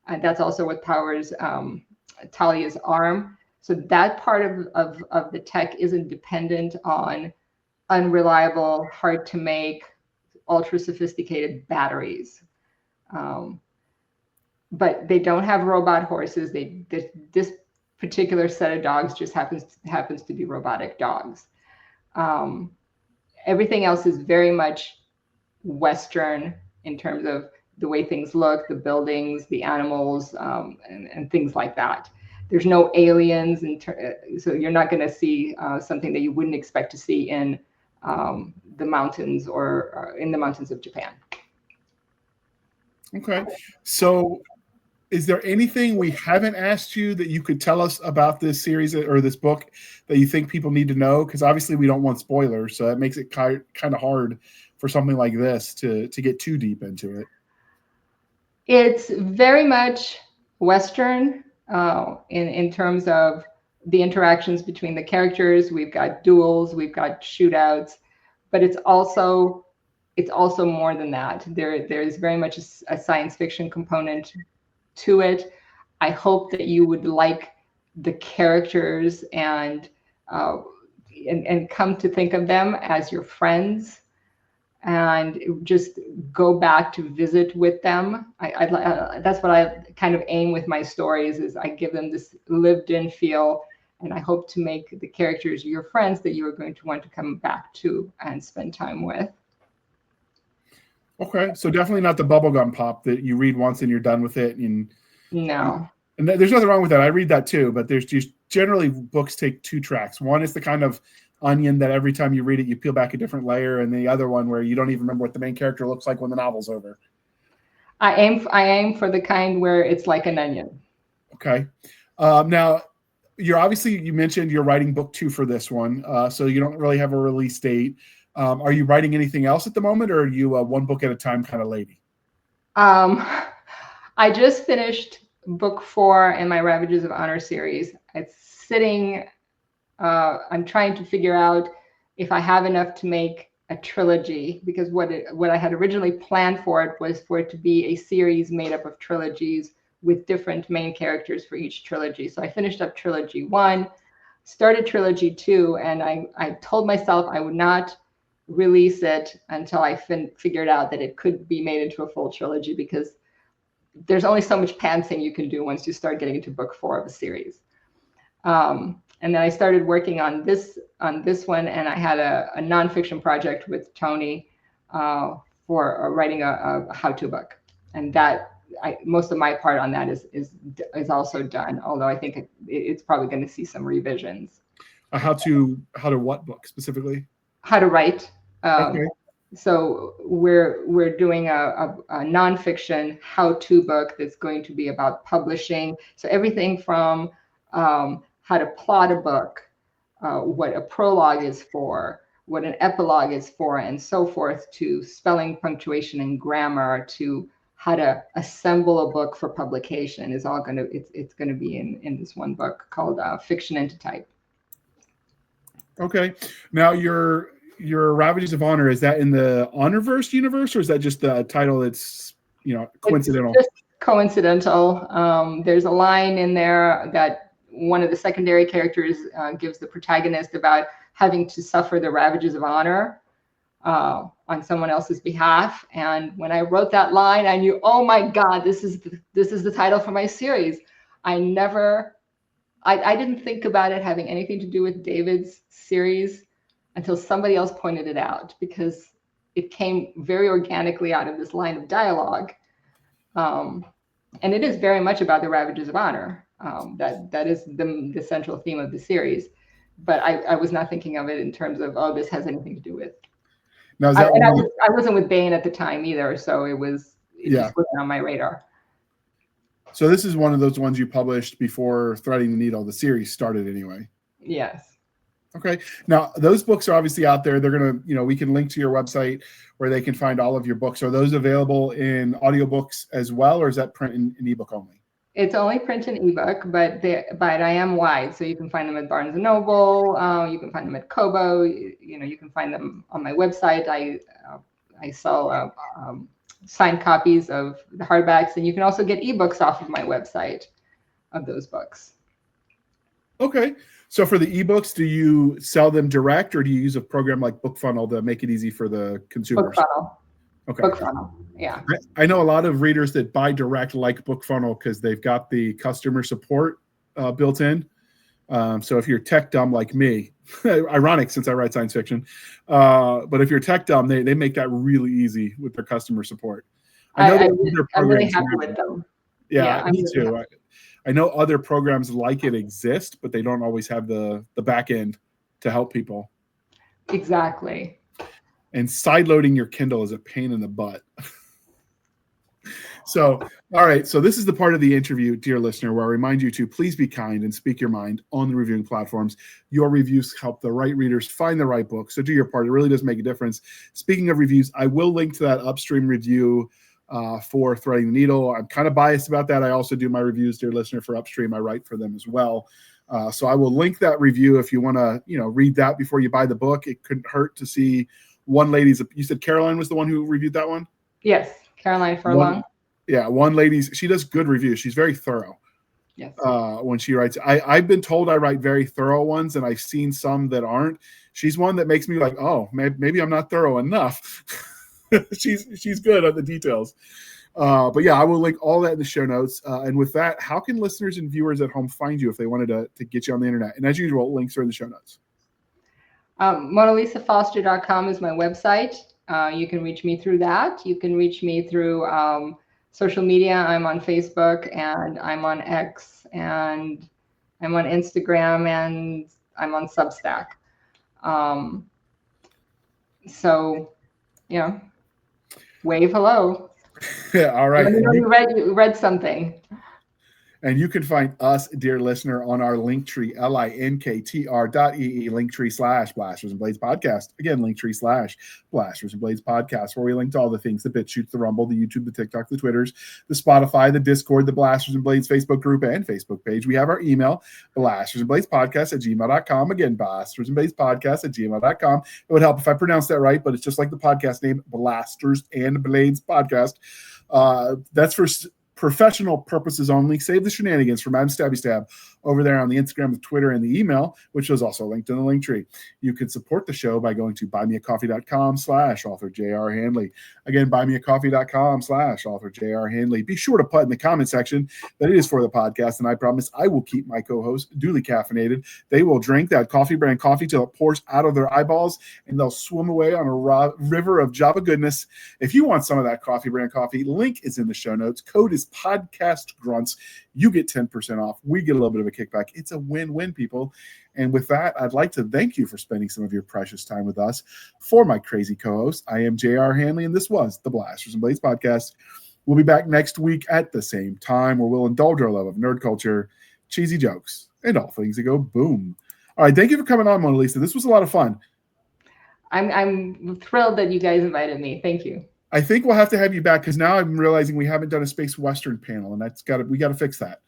And that's also what powers Talia's arm. So that part of the tech isn't dependent on unreliable, hard to make, ultra sophisticated batteries. But they don't have robot horses. This particular set of dogs just happens to be robotic dogs. Everything else is very much Western in terms of the way things look, the buildings, the animals, and things like that. There's no aliens, so you're not going to see something that you wouldn't expect to see in the mountains or in the mountains of Japan. Okay. So is there anything we haven't asked you that you could tell us about this series or this book that you think people need to know? Because obviously we don't want spoilers, so that makes it kind of hard for something like this to get too deep into it. It's very much Western in terms of the interactions between the characters. We've got duels, we've got shootouts, but it's also more than that. There's very much a science fiction component to it. I hope that you would like the characters and come to think of them as your friends, and just go back to visit with them. That's what I kind of aim with my stories, is I give them this lived-in feel, and I hope to make the characters your friends that you are going to want to come back to and spend time with. Okay, so definitely not the bubblegum pop that you read once and you're done with it. No. And there's nothing wrong with that. I read that too, but there's just generally books take two tracks. One is the kind of onion that every time you read it, you peel back a different layer, and the other one where you don't even remember what the main character looks like when the novel's over. I aim for the kind where it's like an onion. Okay. Now, you mentioned you're writing book 2 for this one, so you don't really have a release date. Are you writing anything else at the moment, or are you one book at a time kind of lady? I just finished book 4 in my Ravages of Honor series. It's sitting. I'm trying to figure out if I have enough to make a trilogy, because what I had originally planned for it was for it to be a series made up of trilogies with different main characters for each trilogy. So I finished up trilogy 1, started trilogy 2, and I told myself I would not release it until I figured out that it could be made into a full trilogy, because there's only so much pantsing you can do once you start getting into book 4 of a series. And then I started working on this one, and I had a nonfiction project with Tony for writing a how-to book, and most of my part on that is also done. Although I think it's probably going to see some revisions. How to what book specifically? How to write. Okay. So we're doing a nonfiction how-to book that's going to be about publishing. So everything from how to plot a book, what a prologue is for, what an epilogue is for, and so forth, to spelling, punctuation, and grammar, to how to assemble a book for publication is all it's going to be in this one book called Fiction into Type. Okay. Now your Ravages of Honor, is that in the Honorverse universe, or is that just the title that's coincidental? It's just coincidental. There's a line in there that one of the secondary characters gives the protagonist about having to suffer the ravages of honor on someone else's behalf. And when I wrote that line, I knew, oh my God, this is the title for my series. I didn't think about it having anything to do with David's series until somebody else pointed it out, because it came very organically out of this line of dialogue. And it is very much about the ravages of honor. That is the central theme of the series. But I was not thinking of it in terms of, oh, this has anything to do with. Now, I wasn't with Baen at the time either, so it just wasn't on my radar. So this is one of those ones you published before Threading the Needle, the series, started anyway. Yes. Okay. Now, those books are obviously out there. They're going to, we can link to your website where they can find all of your books. Are those available in audiobooks as well, or is that print and ebook only? It's only print and ebook, but I am wide. So you can find them at Barnes & Noble. You can find them at Kobo. You can find them on my website. I sell signed copies of the hardbacks, and you can also get ebooks off of my website. of those books. Okay. So for the ebooks, do you sell them direct, or do you use a program like BookFunnel to make it easy for the consumers? BookFunnel. Okay. BookFunnel. Yeah. I know a lot of readers that buy direct like BookFunnel because they've got the customer support built in. So if you're tech dumb like me, ironic since I write science fiction, but if you're tech dumb, they make that really easy with their customer support. I'm really happy with them. Yeah, me too. I know other programs like it exist, but they don't always have the back end to help people. Exactly. And sideloading your Kindle is a pain in the butt. So, all right. So this is the part of the interview, dear listener, where I remind you to please be kind and speak your mind on the reviewing platforms. Your reviews help the right readers find the right book. So do your part. It really does make a difference. Speaking of reviews, I will link to that upstream review for Threading the Needle. I'm kind of biased about that. I also do my reviews, dear listener, for Upstream. I write for them as well. So I will link that review if you want to, read that before you buy the book. It couldn't hurt to see one lady's. You said Caroline was the one who reviewed that one? Yes, Caroline Furlong. One lady's. She does good reviews. She's very thorough. Yes. When she writes, I've been told I write very thorough ones, and I've seen some that aren't. She's one that makes me like, oh, maybe I'm not thorough enough. She's good at the details. But yeah, I will link all that in the show notes. And with that, how can listeners and viewers at home find you if they wanted to get you on the internet? And as usual, links are in the show notes. MonalisaFoster.com is my website. You can reach me through that. You can reach me through social media. I'm on Facebook, and I'm on X, and I'm on Instagram, and I'm on Substack. So, wave hello. Yeah, all right. Let me know you read something. And you can find us, dear listener, on our Linktree, linktr.ee, Linktree/Blasters and Blades Podcast. Again, Linktree/Blasters and Blades Podcast, where we link to all the things: the BitChute, the Rumble, the YouTube, the TikTok, the Twitters, the Spotify, the Discord, the Blasters and Blades Facebook group and Facebook page. We have our email, blastersandbladespodcast@gmail.com. Again, blastersandbladespodcast@gmail.com. It would help if I pronounced that right, but it's just like the podcast name, Blasters and Blades Podcast. That's for professional purposes only. Save the shenanigans from Adam Stabby Stab over there on the Instagram, the Twitter, and the email, which is also linked in the link tree. You can support the show by going to buymeacoffee.com/author J.R. Handley. Again, buymeacoffee.com/author J.R. Handley. Be sure to put in the comment section that it is for the podcast, and I promise I will keep my co-hosts duly caffeinated. They will drink that coffee brand coffee till it pours out of their eyeballs, and they'll swim away on a river of Java goodness. If you want some of that coffee brand coffee, link is in the show notes. Code is podcast grunts. You get 10% off. We get a little bit of a kickback. It's a win-win, people. And with that, I'd like to thank you for spending some of your precious time with us. For my crazy co-host, I am J.R. Handley, and this was the Blasters and Blades Podcast. We'll be back next week at the same time, where we'll indulge our love of nerd culture, cheesy jokes, and all things that go boom. All right, thank you for coming on, Monalisa. This was a lot of fun. I'm thrilled that you guys invited me. Thank you. I think we'll have to have you back, because now I'm realizing we haven't done a Space Western panel, and we got to fix that.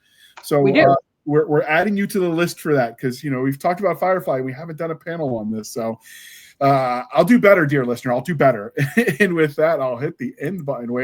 So we do. We're adding you to the list for that, because we've talked about Firefly. We haven't done a panel on this, so I'll do better, dear listener. I'll do better. And with that, I'll hit the end button. Wait.